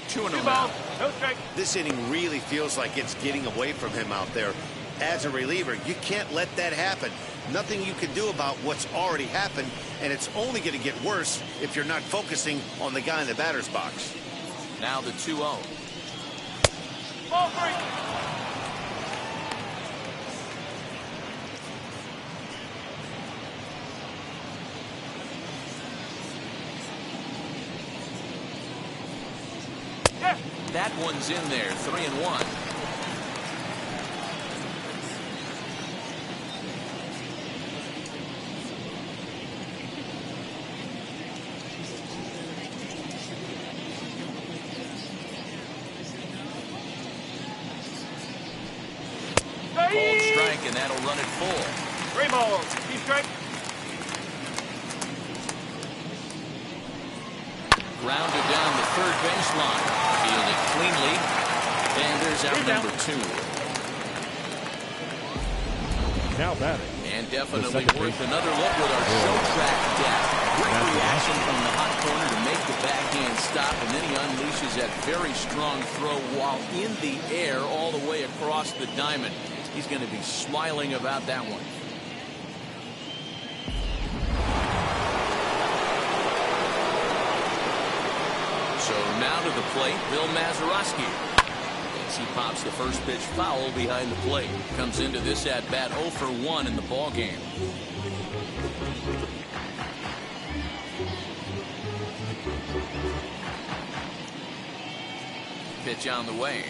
2-0 now. No strike. This inning really feels like it's getting away from him out there. As a reliever, you can't let that happen. Nothing you can do about what's already happened, and it's only going to get worse if you're not focusing on the guy in the batter's box. Now the 2-0. Ball 3. Yeah. That one's in there, 3-1. Called strike, and that'll run it full. 3 balls. Keep strike. Grounded down the third baseline. Fielded cleanly. And there's out number 2. Now batting. And definitely worth another look with our show track depth. Great reaction from the hot corner to make the backhand stop, and then he unleashes that very strong throw while in the air all the way across the diamond. He's going to be smiling about that one. So now to the plate, Bill Mazeroski. As he pops the first pitch foul behind the plate. Comes into this at bat 0 for 1 in the ball game. Pitch on the way.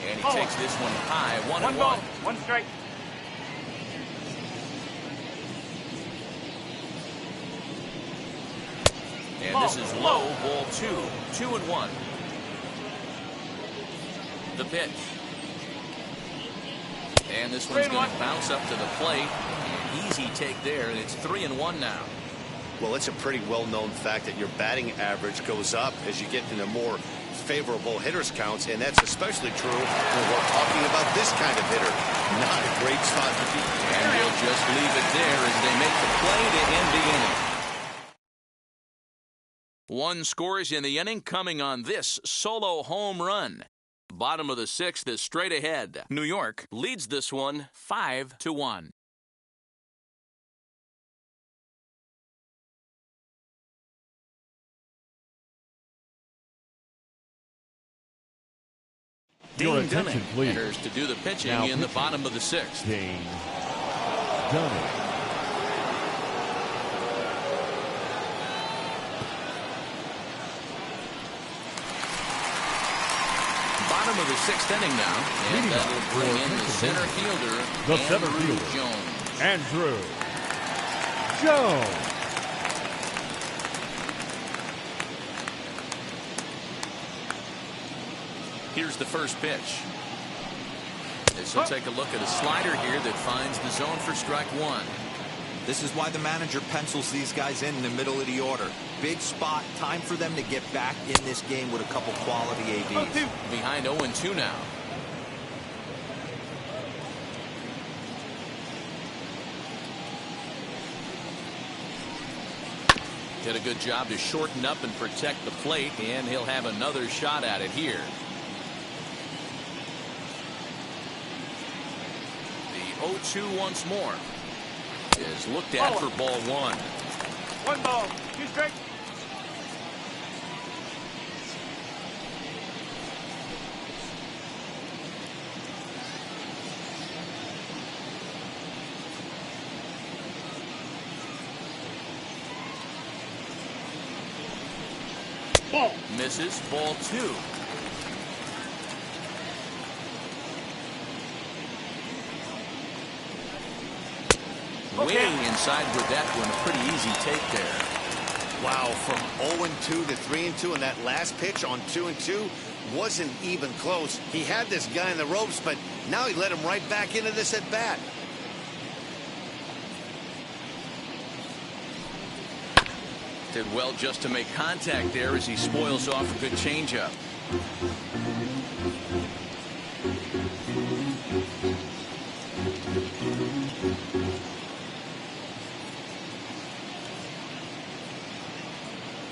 And he takes this one high, 1-1. 1 ball, 1 strike. And this is low, ball 2. 2-1. The pitch. And this one's going to bounce up to the plate. An easy take there, and it's 3-1 now. Well, it's a pretty well-known fact that your batting average goes up as you get into more favorable hitters counts, and that's especially true when we're talking about this kind of hitter. Not a great spot to be. And he'll just leave it there as they make the play to end the inning. 1 scores in the inning coming on this solo home run. bottom of the 6th is straight ahead. New York leads this one 5-1. Your Dane attention, Dunning please. enters to do the pitching Now in the pitching. bottom of the 6th. Dane Dunning. Bottom of the 6th inning now, and Leading that'll off bring for in the Pennsylvania, center fielder, the center Andrew fielder, Jones. Andrew Jones. Here's the first pitch. This will take a look at a slider here that finds the zone for strike one. This is why the manager pencils these guys in the middle of the order. Big spot, time for them to get back in this game with a couple quality ABs. Behind 0-2 now. Did a good job to shorten up and protect the plate, and he'll have another shot at it here. The 0-2 once more is looked at for ball one. 1 ball, 2 strikes. Ball. Misses, ball two. Waiting inside with that one, a pretty easy take there. Wow, from 0-2 to 3-2, and that last pitch on 2-2 wasn't even close. He had this guy in the ropes, but now he let him right back into this at bat. Did well just to make contact there as he spoils off a good changeup.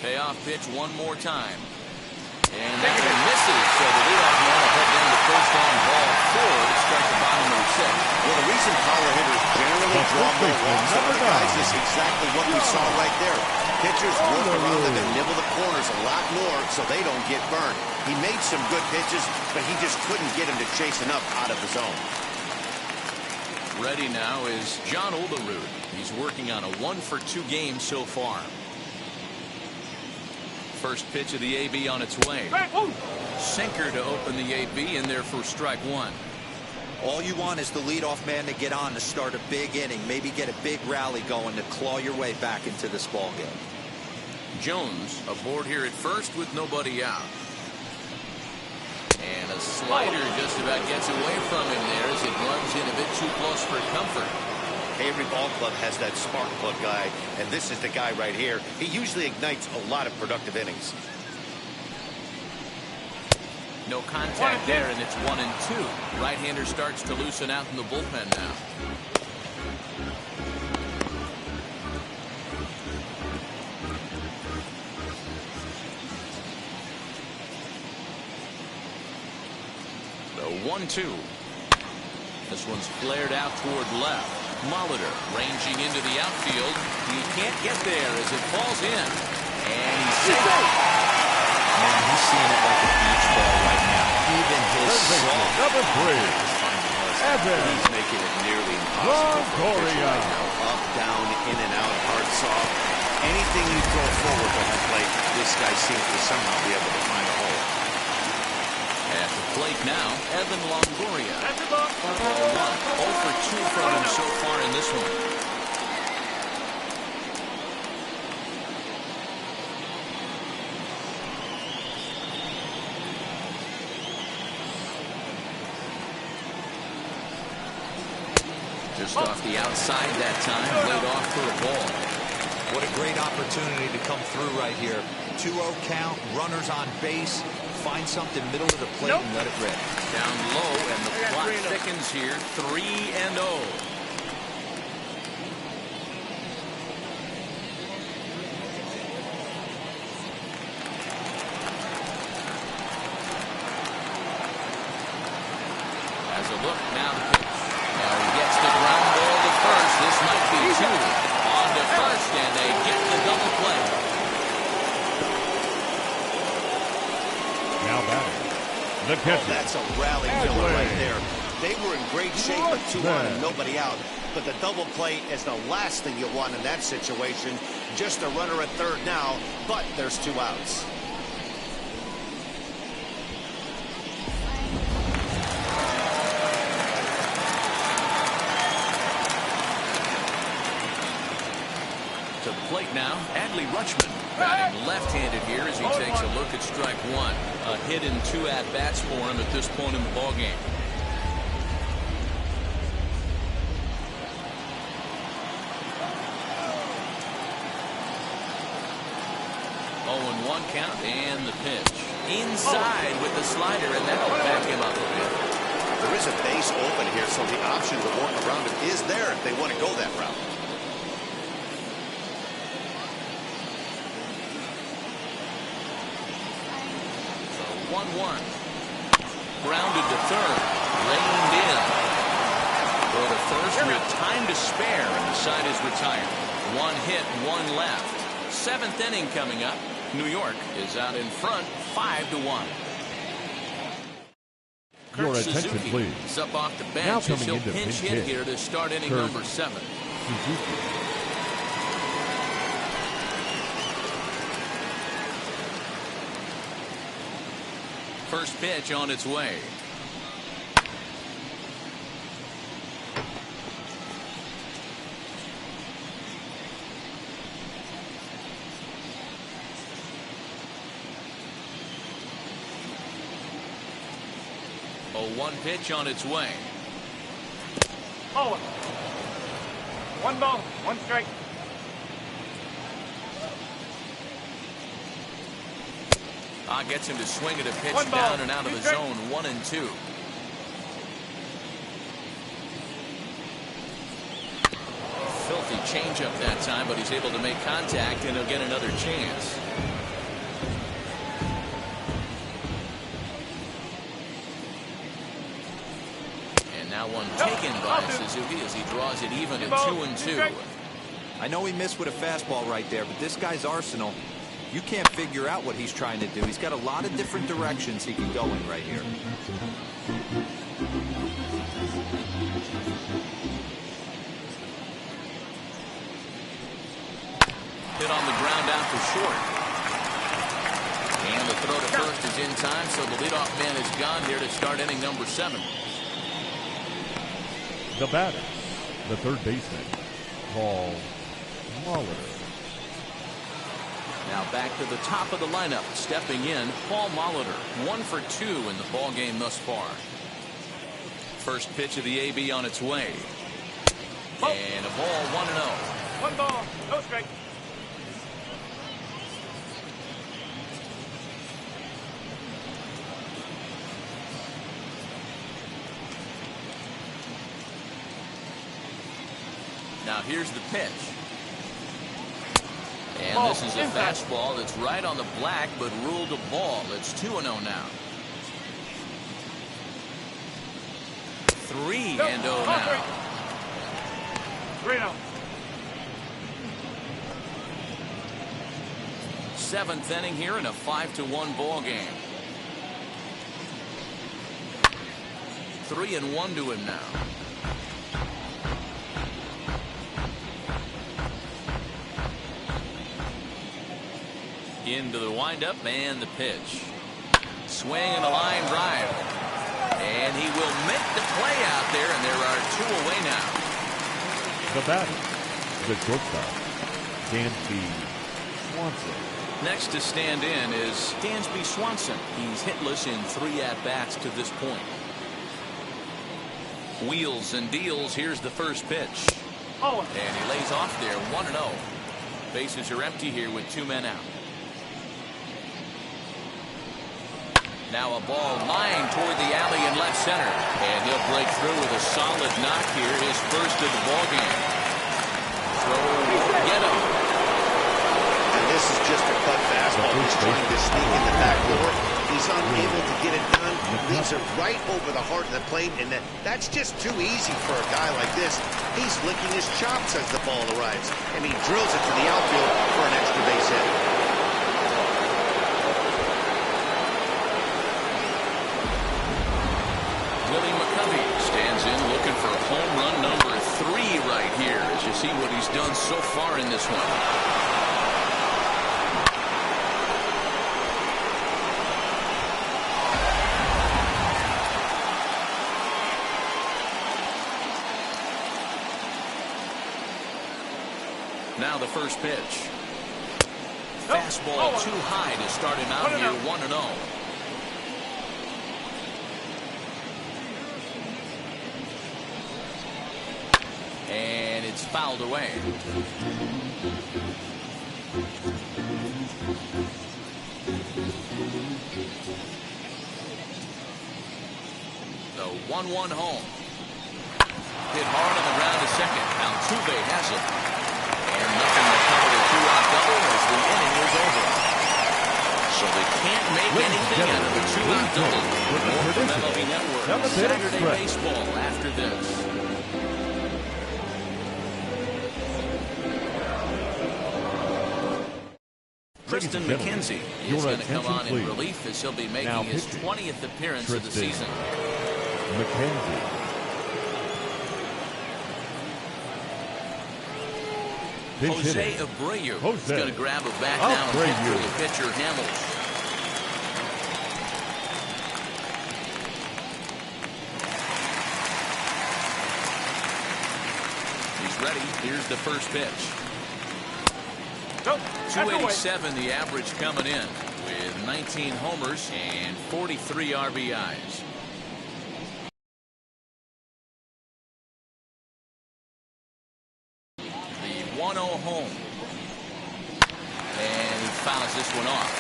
Payoff pitch one more time. And that one misses, so the leadoff man will head down to first on ball four to start the bottom of the 6th. Well, the reason power hitters generally draw more walks than other guys is exactly what we saw right there. Pitchers work around them and nibble the corners a lot more so they don't get burned. He made some good pitches, but he just couldn't get him to chase enough out of the zone. Ready now is John Oberud. He's working on a 1-for-2 game so far. First pitch of the AB on its way. Sinker to open the AB in there for strike one. All you want is the leadoff man to get on to start a big inning, maybe get a big rally going to claw your way back into this ball game. Jones aboard here at first with nobody out. And a slider just about gets away from him there as it runs in a bit too close for comfort. Every ball club has that spark plug guy, and this is the guy right here. He usually ignites a lot of productive innings. No contact there, and it's 1-2. Right-hander starts to loosen out in the bullpen now. The 1-2. This one's flared out toward left. Molitor ranging into the outfield. He can't get there as it falls in. And he's safe. Man, he's seeing it like a beach ball right now. Even his soft Number 3. Evan He's making it nearly impossible for a pitcher Longoria. right now. Up, down, in and out, hard, soft. Anything you throw forward to home plate, this guy seems to somehow be able to find a hole. At the plate now, Evan Longoria. That's the ball. 0 for 2 from him so far in this one. Just off the outside that time, laid off for a ball. What a great opportunity to come through right here. 2-0 count, runners on base. Find something middle of the plate and let it rip. Down low, and the clock thickens here. 3-0. The catcher. That's a rally killer right there. They were in great shape with 2 on and nobody out. But the double play is the last thing you want in that situation. Just a runner at third now, but there's 2 outs. To the plate now, Adley Rutschman. Batting left-handed here as he takes a look at strike 1. A hit in 2 at-bats for him at this point in the ballgame. 0-1 count and the pitch. Inside with the slider, and that'll back him up a bit. There is a base open here, so the option to work around it is there if they want to go that route. So 1-1. Grounded to third. Reined in. Go to first with time to spare, and the side is retired. 1 hit, 1 left. 7th inning coming up. New York is out in front, 5-1. Your attention, Suzuki please. is up off the Now bench as coming he'll into pinch pinch hit hit. here to start inning Kurt number 7. Suzuki. First pitch on its way. A 1 pitch on its way. Oh. 1 ball, 1 strike. Gets him to swing at a pitch 1 ball, down and out of 2 the strikes. zone. 1-2. Filthy changeup that time, but he's able to make contact, and he'll get another chance. And now one taken by Suzuki as he draws it even at 2-2. I know he missed with a fastball right there, but this guy's arsenal, you can't figure out what he's trying to do. He's got a lot of different directions he can go in right here. Hit on the ground out to short. And the throw to first is in time, so the leadoff man is gone here to start inning number 7. The batter, the third baseman, Paul Molitor. Now back to the top of the lineup, stepping in, Paul Molitor, 1 for 2 in the ball game thus far. First pitch of the AB on its way. And a ball 1-0. 1 ball, no strike. Now here's the pitch. And this is a fastball that's right on the black, but ruled a ball. It's 2-0 now. 3-0 now. 3-0. 7th inning here in a 5-1 ball game. 3-1 to him now. Into the windup and the pitch. Swing and a line drive. And he will make the play out there, and there are 2 away now. The batter, the shortstop, Dansby Swanson. Next to stand in is Dansby Swanson. He's hitless in 3 at-bats to this point. Wheels and deals. Here's the first pitch. Oh. And he lays off there, 1-0. Bases are empty here with 2 men out. Now a ball lined toward the alley in left center. And he'll break through with a solid knock here, his first of the ballgame. So, get him. And this is just a cut fastball. He's trying to sneak in the back door. He's unable to get it done. Leaves it right over the heart of the plate, and that's just too easy for a guy like this. He's licking his chops as the ball arrives, and he drills it to the outfield for an extra base hit. see what he's done so far in this one. Now the first pitch. Fastball too high to start him out here 1-0. And it's fouled away. The 1-1 home. Hit hard on the ground to second. Altuve has it. And nothing to cover the two-out double as the inning is over. So they can't make anything out of the two-out double. More from MLB Network. Saturday baseball after this. Tristan McKenzie is going to come on in relief as he'll be making his 20th appearance of the season. McKenzie. Jose Abreu is going to grab a bat now and hit for the pitcher Hamels. He's ready. Here's the first pitch. 287 the average coming in with 19 homers and 43 RBIs. The 1-0 home. And he fouls this one off.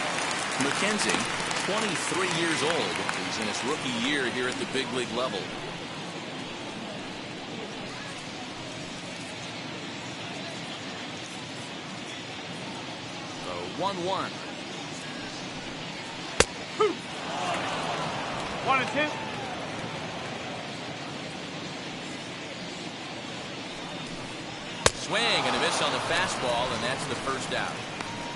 McKenzie, 23 years old. He's in his rookie year here at the big league level. So 1-1. 1-2. Swing and a miss on the fastball, and that's the first out.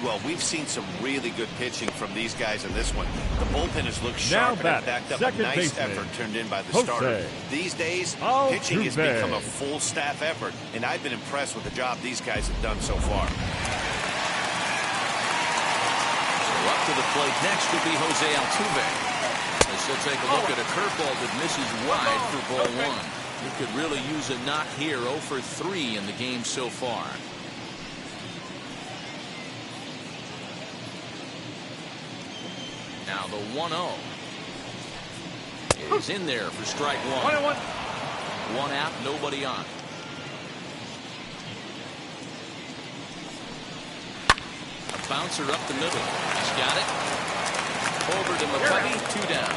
Well, we've seen some really good pitching from these guys in this one. The bullpen has looked sharp and has backed up a nice effort turned in by the starter. These days, pitching has become a full staff effort, and I've been impressed with the job these guys have done so far. So up to the plate next will be Jose Altuve. As he'll take a look at a curveball that misses wide for ball one. He could really use a knock here. 0 for 3 in the game so far. Now the 1-0 is in there for strike one. 1-1. One out, nobody on. A bouncer up the middle. He's got it. Over to McCovey, 2 down.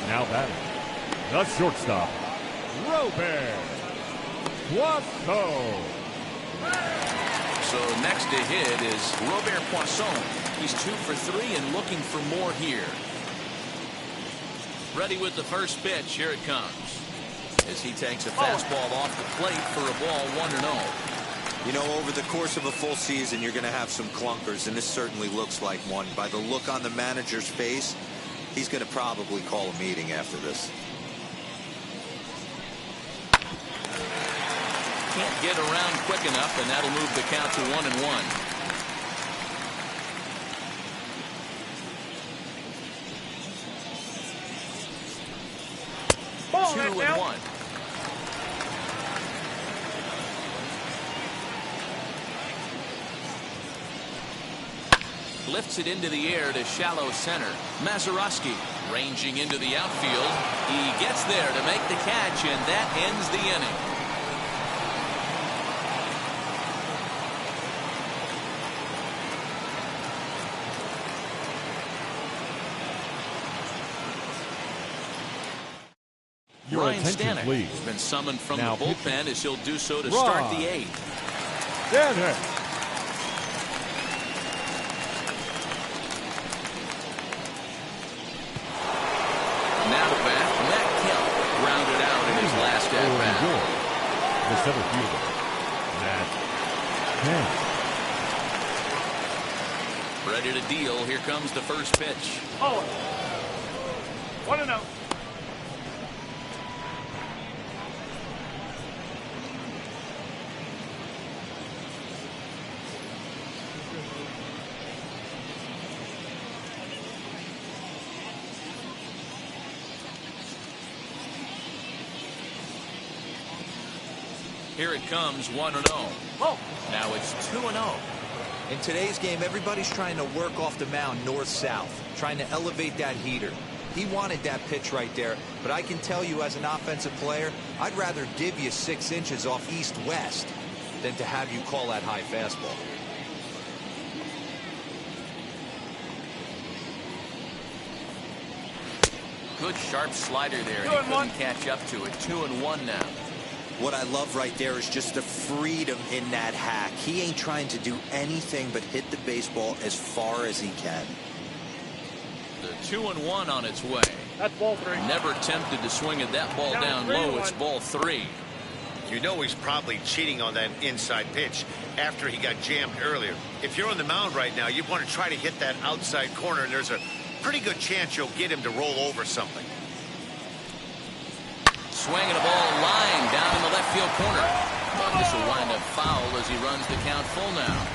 Now batting, the shortstop, Robert Poisson. So next to hit is Robert Poisson. He's 2 for 3 and looking for more here. Ready with the first pitch. Here it comes. As he takes a fastball off the plate for a ball 1-0. You know, over the course of a full season, you're going to have some clunkers, and this certainly looks like one. By the look on the manager's face, he's going to probably call a meeting after this. Can't get around quick enough, and that'll move the count to 1-1. Ball, 2-1. Lifts it into the air to shallow center. Mazeroski ranging into the outfield. He gets there to make the catch, and that ends the inning. Ryan Stanek has been summoned from the bullpen as he'll do so to start the 8th. Now to bat, Matt Kemp grounded out in his last at-bat. The center fielder, Matt Kemp. Ready to deal. Here comes the first pitch. 1-0. Here it comes, 1-0. Now it's 2-0. In today's game, everybody's trying to work off the mound north-south, trying to elevate that heater. He wanted that pitch right there, but I can tell you as an offensive player, I'd rather give you 6 inches off east-west than to have you call that high fastball. Good sharp slider there, and he couldn't catch up to it. 2-1 now. What I love right there is just the freedom in that hack. He ain't trying to do anything but hit the baseball as far as he can. The 2-1 on its way. That's ball 3. Never tempted to swing at that ball down low. It's ball 3. You know he's probably cheating on that inside pitch after he got jammed earlier. If you're on the mound right now, you want to try to hit that outside corner, and there's a pretty good chance you'll get him to roll over something. Swinging a ball line down in the left field corner. But this will wind up foul as he runs the count full now.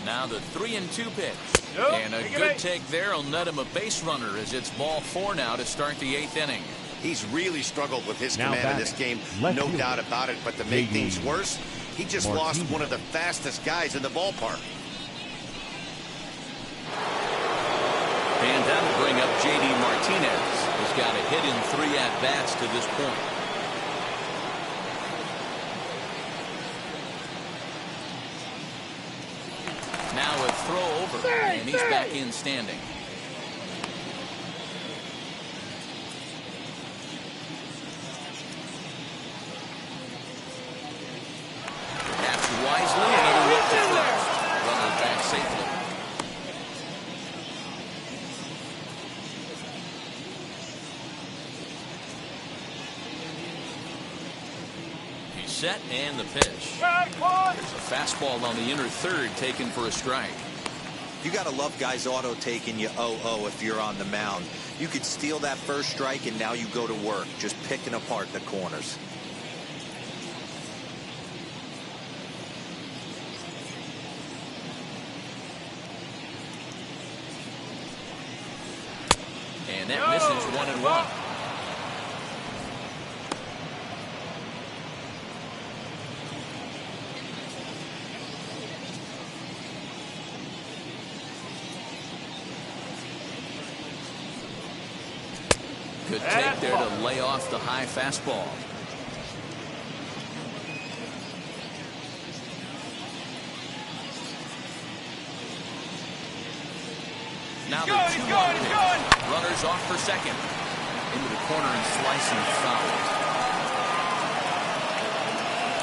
Now the 3-2 pitch. And a good take there will net him a base runner as it's ball 4 now to start the 8th inning. He's really struggled with his Now command of this game, no doubt about it. But to make things worse, he just lost one of the fastest guys in the ballpark. And that'll bring up J.D. Martinez, who's got a hit in 3 at-bats to this point. Now a throw over, and he's back in standing. Perhaps wisely, another look to first. Runner back safely. He's set, and the pitch. There's a fastball on the inner third taken for a strike. You got to love guys auto taking you 0-0 if you're on the mound. You could steal that first strike, and now you go to work, just picking apart the corners. And that misses 1-1. Good take there to lay off the high fastball. Now the 2-1 pitch. Runners off for second. Into the corner and slicing foul.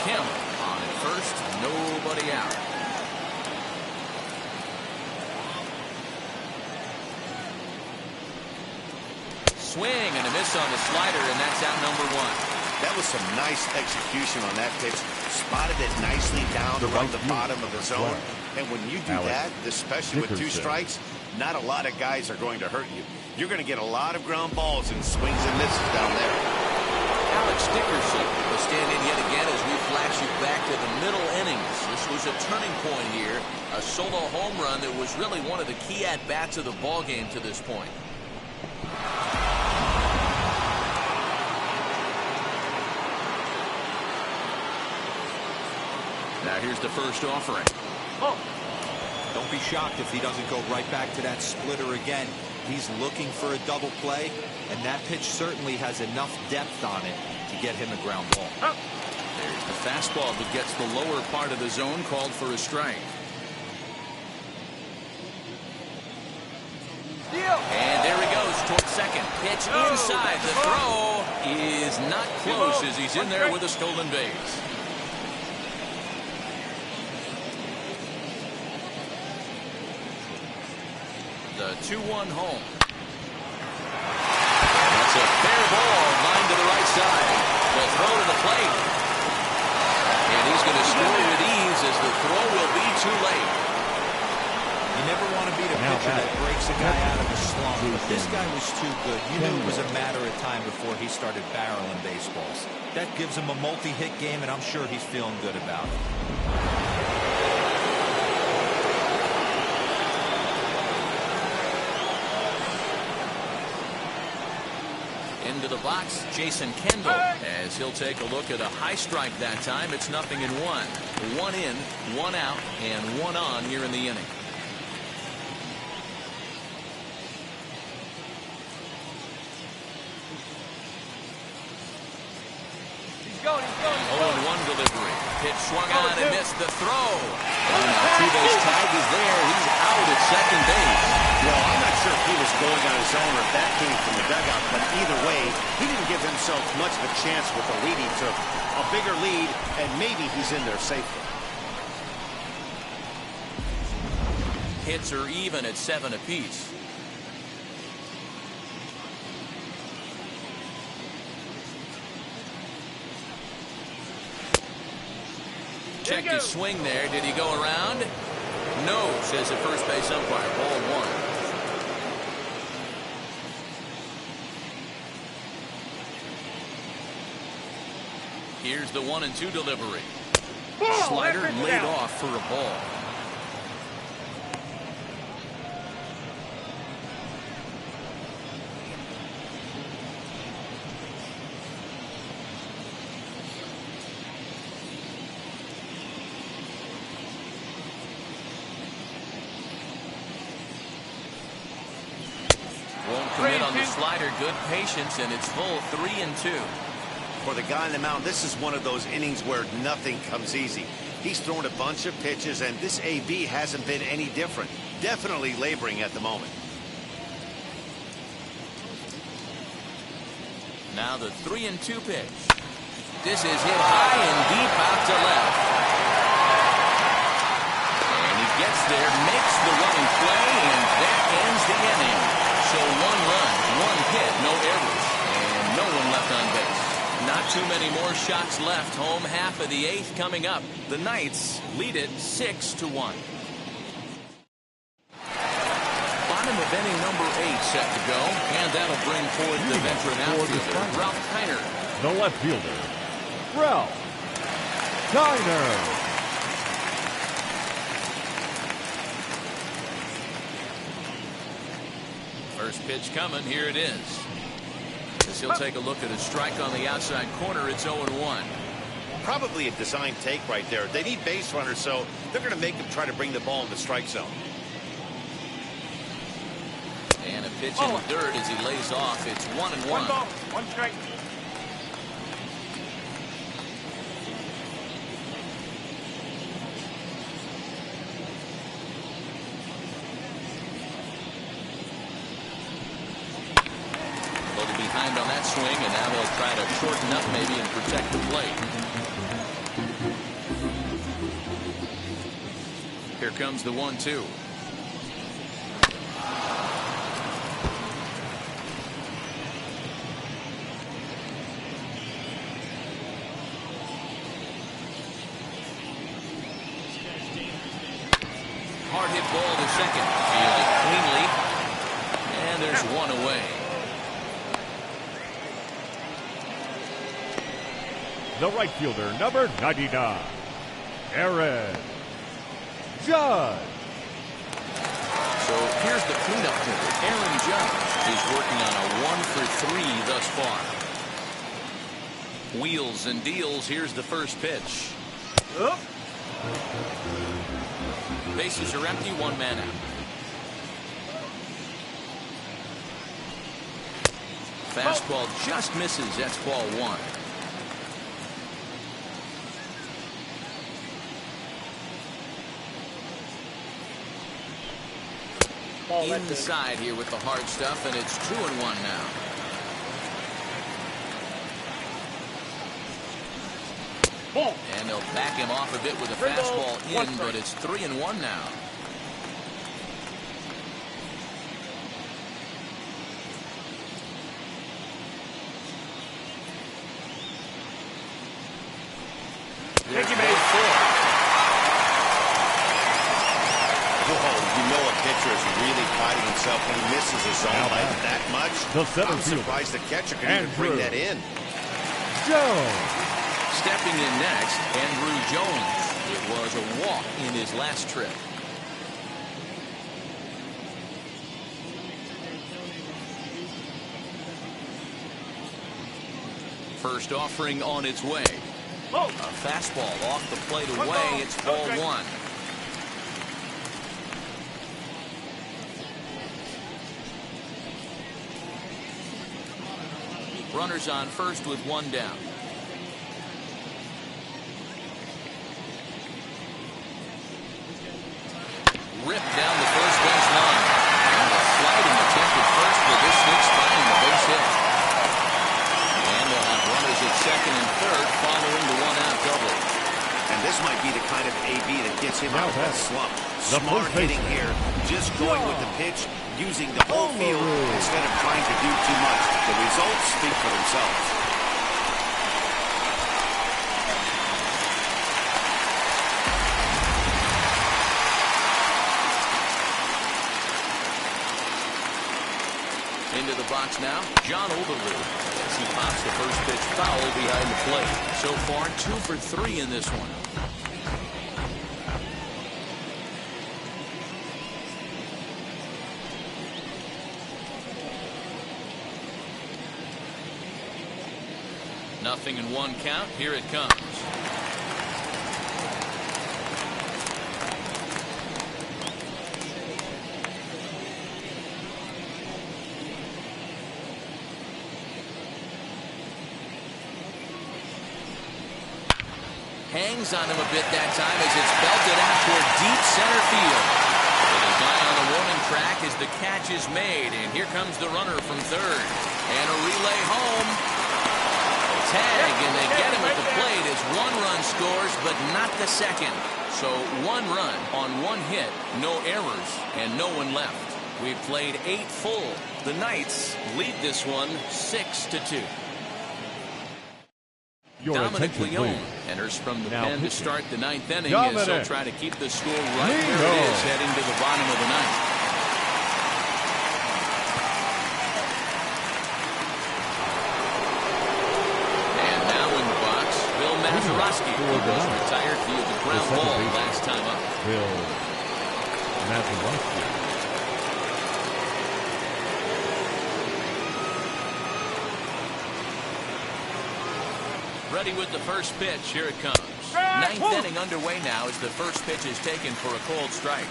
Kim on at first, nobody out. Swing and a miss on the slider, and that's out number 1. That was some nice execution on that pitch. Spotted it nicely down around the bottom of the zone. And when you do that, especially with 2 strikes, not a lot of guys are going to hurt you. You're going to get a lot of ground balls and swings and misses down there. Alex Dickerson will stand in yet again as we flash you back to the middle innings. This was a turning point here. A solo home run that was really one of the key at-bats of the ballgame to this point. Now here's the first offering. Don't be shocked if he doesn't go right back to that splitter again. He's looking for a double play, and that pitch certainly has enough depth on it to get him a ground ball. There's the fastball that gets the lower part of the zone, called for a strike. And there he goes towards second. Pitch inside. The throw is not close as he's in there with a stolen base. The 2-1 home. That's a fair ball, line to the right side. The throw to the plate. And he's going to score with ease as the throw will be too late. You never want to beat a pitcher that breaks a guy out of a slump, but this guy was too good. You knew it was a matter of time before he started barreling baseballs. That gives him a multi-hit game, and I'm sure he's feeling good about it. Into the box, Jason Kendall, as he'll take a look at a high strike that time. It's 0-1. One in, one out, and one on here in the inning. He's going. 0-1 delivery. Pitch swung on and missed the throw. And a two-base tag is there. He's out at second base. Well, I'm not sure if he was going on his own or if that came from the dugout, but either way, he didn't give himself much of a chance with the lead he took. A bigger lead, and maybe he's in there safely. Hits are even at 7 apiece. Checked his swing there. Did he go around? No, says the first base umpire. Ball one. Here's the 1-2 delivery. Slider laid off for a ball. Won't commit on the slider. Good patience, and it's full 3-2. For the guy on the mound, this is one of those innings where nothing comes easy. He's thrown a bunch of pitches, and this AB hasn't been any different. Definitely laboring at the moment. Now the 3-2 pitch. This is hit high and deep out to left. And he gets there, makes the running play, and that ends the inning. So 1 run, 1 hit, no errors, and no one left on base. Not too many more shots left. Home half of the 8th coming up. The Knights lead it 6-1. Bottom of inning number 8 set to go, and that'll bring forward the veteran outfielder, Ralph Kiner. The left fielder, Ralph Kiner. First pitch coming. Here it is. As he'll take a look at a strike on the outside corner. It's 0-1. Probably a design take right there. They need base runners, so they're going to make him try to bring the ball in the strike zone. And a pitch in the dirt as he lays off. It's 1-1. 1 ball, 1 strike. Behind on that swing, and now they'll try to shorten up maybe and protect the plate. Here comes the 1-2. Hard hit ball to second. Fielded cleanly. And there's one away. The right fielder, number 99, Aaron Judge. So here's the cleanup hitter, Aaron Judge. He's working on a 1-for-3 thus far. Wheels and deals. Here's the first pitch. Bases are empty, 1 man out. Fastball just misses. That's ball 1. Inside here with the hard stuff, and it's 2-1 now. And they'll back him off a bit with a fastball in, but it's 3-1 now. There's ball 4. You know a pitcher is really fighting himself when he misses his zone like that much. I'm surprised the catcher can even bring that in. Jones. Stepping in next, Andrew Jones. It was a walk in his last trip. First offering on its way. Oh. A fastball off the plate away. It's ball one. Runners on first with one down. Ripped down the first base line. And a sliding attempt at first with this sneaks finding the base hit. And they'll have runners at second and third following the one-out double. And this might be the kind of AB that gets him out of that slump. Smart hitting here, just going with the pitch, using the whole field instead of trying to do too much. The results speak for themselves. Into the box now, John Overrule, as he pops the first pitch foul behind the plate. So far, 2 for 3 in this one. Nothing in one count. Here it comes. Hangs on him a bit that time as it's belted out toward deep center field. With a guy on the warning track as the catch is made. And here comes the runner from third. And a relay home. Tag, and they get him at the plate as one run scores, but not the second. So 1 run on 1 hit, no errors, and no one left. We've played 8 full. The Knights lead this one 6-2. Dominic Leone enters from the pen to start the 9th inning as he'll try to keep the score right where it is heading to the bottom of the 9th. Mazeroski, who was retired via the ground ball last time up. Bill Mazeroski. Ready with the first pitch. Here it comes. 9th inning underway now as the first pitch is taken for a cold strike.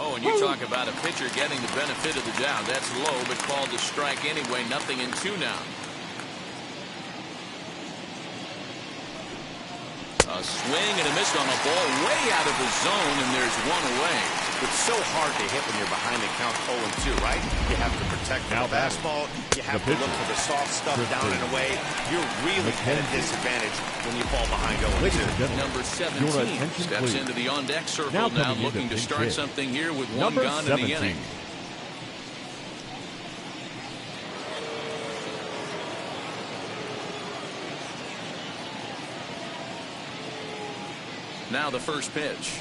Oh, and you talk about a pitcher getting the benefit of the doubt. That's low, but called a strike anyway. Nothing in 2 now. A swing and a miss on a ball way out of the zone, and there's 1 away. It's so hard to hit when you're behind the count 0-2, right? You have to protect the fastball. You have to look for the soft stuff down and away. You're really at a disadvantage when you fall behind 0-2. Number 17 steps into the on-deck circle now looking to start something here with 1 gone in the inning. Now the first pitch.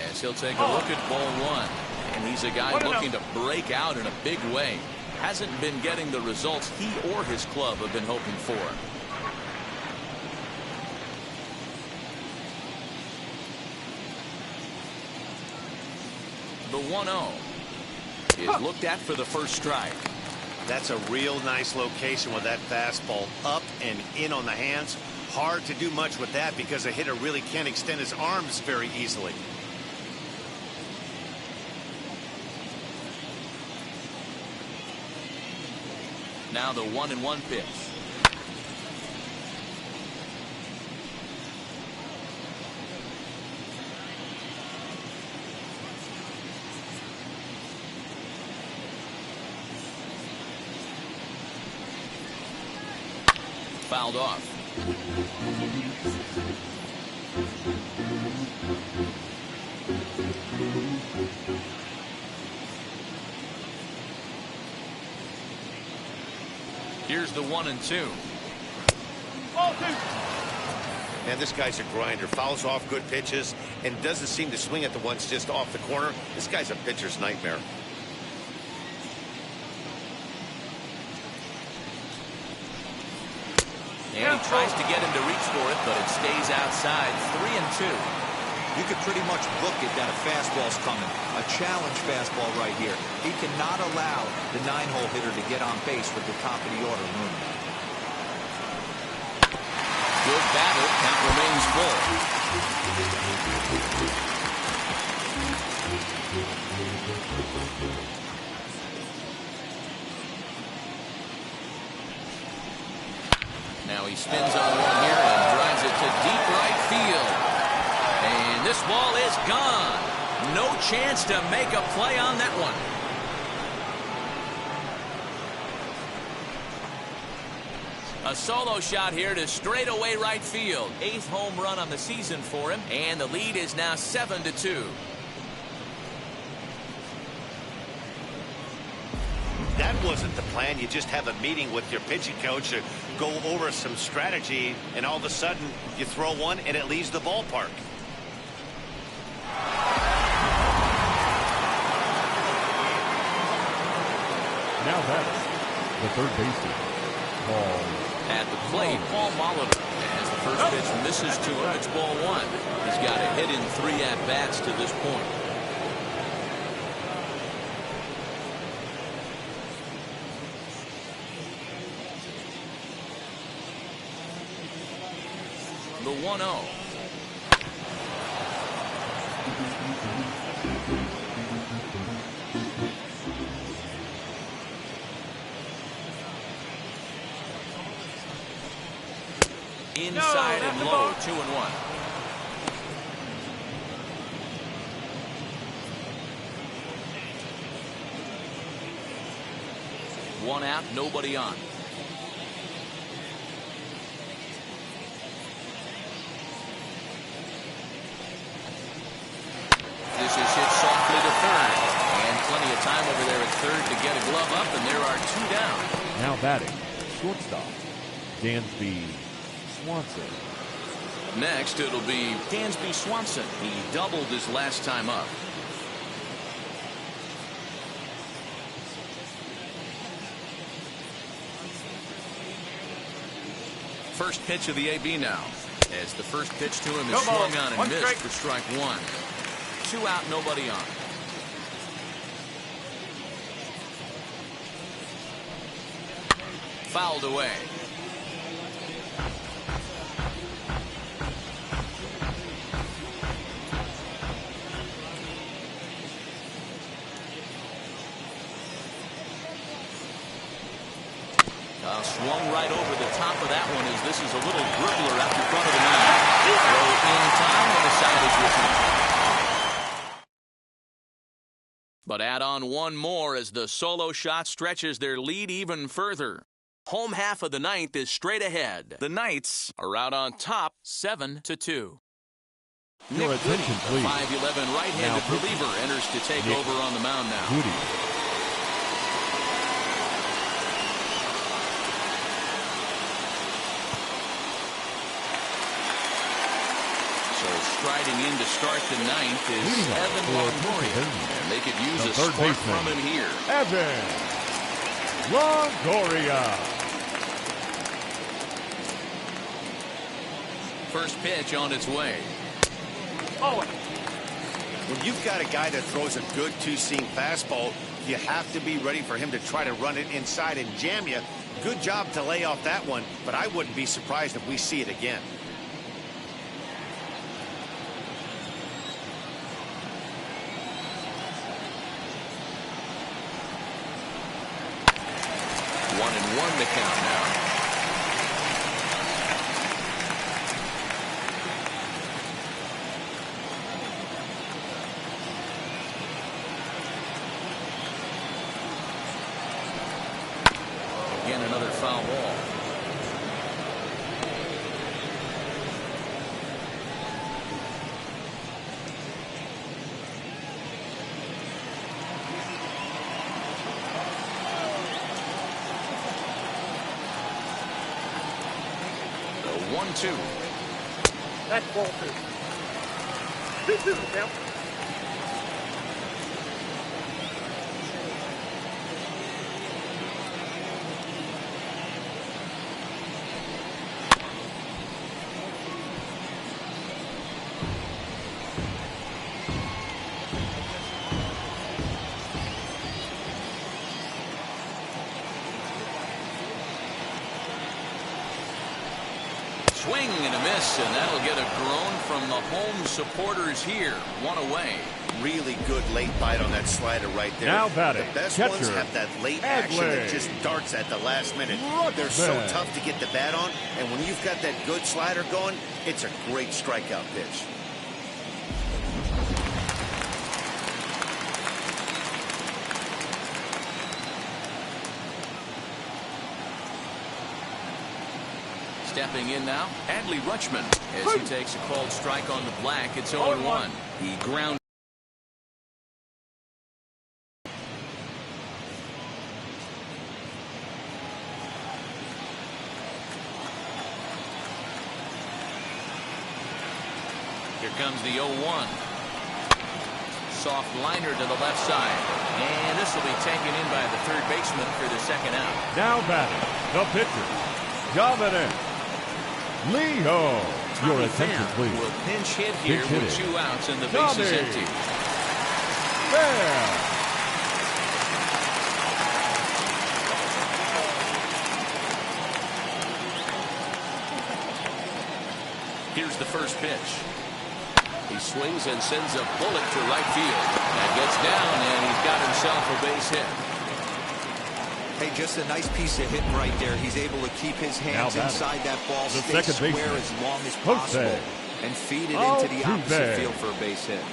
As he'll take a look at ball 1. And he's a guy looking to break out in a big way. Hasn't been getting the results he or his club have been hoping for. The 1-0 is looked at for the first strike. That's a real nice location with that fastball up and in on the hands. Hard to do much with that because a hitter really can't extend his arms very easily. Now the 1-1 pitch. Fouled off. Here's the 1-2. And this guy's a grinder. Fouls off good pitches and doesn't seem to swing at the ones just off the corner. This guy's a pitcher's nightmare. And he tries to get him to reach for it, but it stays outside. 3-2. You could pretty much book it that a fastball's coming. A challenge fastball right here. He cannot allow the 9-hole hitter to get on base with the top of the order looming. Good battle. Count remains full. Now he spins on one here and drives it to deep right field. And this ball is gone. No chance to make a play on that one. A solo shot here to straightaway right field. 8th home run on the season for him, and the lead is now 7-2. That wasn't the plan. You just have a meeting with your pitching coach to go over some strategy, and all of a sudden you throw one and it leaves the ballpark. Now that's the third baseman, Paul. At the plate, Paul Molitor. As the first pitch misses to him, it's ball one. He's got a hit in 3 at-bats to this point. The 1-0. Inside and low, 2-1. One out, nobody on. This is hit softly to third. And plenty of time over there at third to get a glove up, and there are 2 down. Now batting, shortstop, Dansby Swanson. Next, it'll be Dansby Swanson. He doubled his last time up. First pitch of the AB now. As the first pitch to him is swung on and missed for strike 1. 2 out, nobody on. Fouled away. Swung right over the top of that one as this is a little dribbler out in front of the mound. Throw in time and the side is returned. But add on one more as the solo shot stretches their lead even further. Home half of the 9th is straight ahead. The Knights are out on top 7-2. Your attention, please. 5'11" right-handed reliever enters to take over on the mound now. Goody. Striding in to start the 9th is Evan Longoria, and they could use a spark from him here. Evan Longoria. First pitch on its way. When you've got a guy that throws a good two-seam fastball, you have to be ready for him to try to run it inside and jam you. Good job to lay off that one, but I wouldn't be surprised if we see it again. One and one to count now. Again, another foul ball. The 1-2. That's ball 2. 2-2 count. Swing and a miss, and that'll get a groan from the home supporters here. One away. Really good late bite on that slider right there. Now batting, the best catcher, ones have that late action that just darts at the last minute. They're so tough to get the bat on, and when you've got that good slider going, it's a great strikeout pitch. Stepping in now, Adley Rutschman, as he takes a called strike on the black. It's 0-1. He ground. Here comes the 0-1. Soft liner to the left side. And this will be taken in by the third baseman for the second out. Now batting, the pitcher, Dominic Leo. Your attention, please. Will pinch hit here with 2 outs and the base is empty. Fair. Here's the first pitch. He swings and sends a bullet to right field. And gets down, and he's got himself a base hit. Hey, just a nice piece of hitting right there. He's able to keep his hands inside that ball, stay square as long as possible, and feed it into the opposite field for a base hit.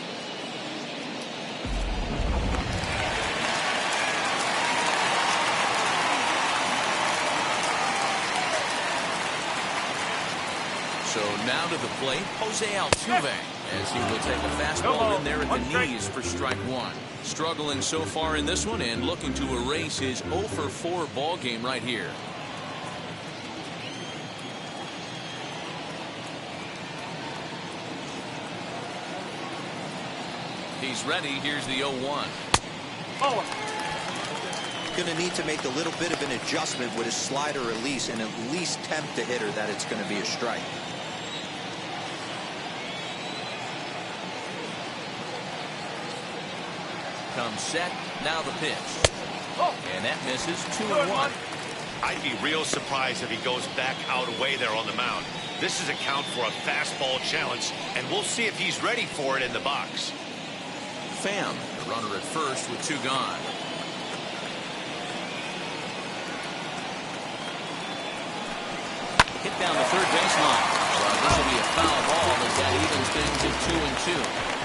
So now to the plate, Jose Altuve, as he will take a fastball in there at the knees for strike 1. Struggling so far in this one and looking to erase his 0-for-4 ball game right here. He's ready. Here's the 0-1. Going to need to make a little bit of an adjustment with his slider release and at least tempt the hitter that it's going to be a strike. Comes set. Now the pitch. And that misses. 2-1. I'd be real surprised if he goes back out away there on the mound. This is a count for a fastball challenge, and we'll see if he's ready for it in the box. Pham, the runner at first with 2 gone. Hit down the third baseline. Well, this will be a foul ball as that evens things at 2-2.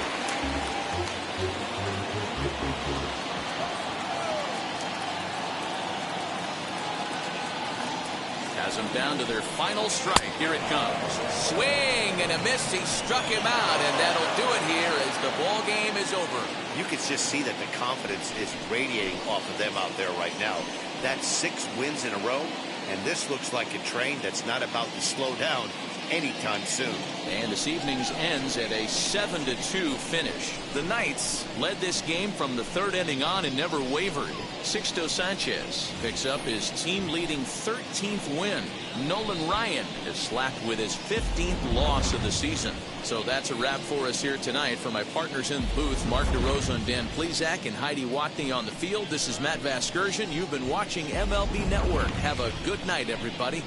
Has them down to their final strike. Here it comes. Swing and a miss. He struck him out, and that'll do it here as the ball game is over. You can just see that the confidence is radiating off of them out there right now. That's 6 wins in a row, and this looks like a train that's not about to slow down anytime soon. And this evening's ends at a 7-2 finish. The Knights led this game from the 3rd inning on and never wavered. Sixto Sanchez picks up his team-leading 13th win. Nolan Ryan is slapped with his 15th loss of the season. So that's a wrap for us here tonight. For my partners in the booth, Mark DeRosa and Dan Plesac and Heidi Watney on the field, this is Matt Vasgersian. You've been watching MLB Network. Have a good night, everybody.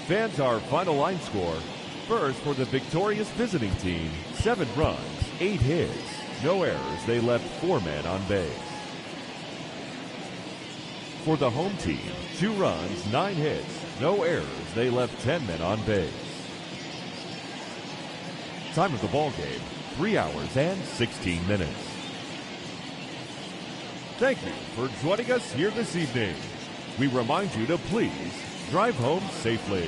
Fans, our final line score. First, for the victorious visiting team, 7 runs, 8 hits, no errors. They left 4 men on base. For the home team, 2 runs, 9 hits, no errors. They left 10 men on base. Time of the ball game, 3 hours and 16 minutes. Thank you for joining us here this evening. We remind you to please drive home safely.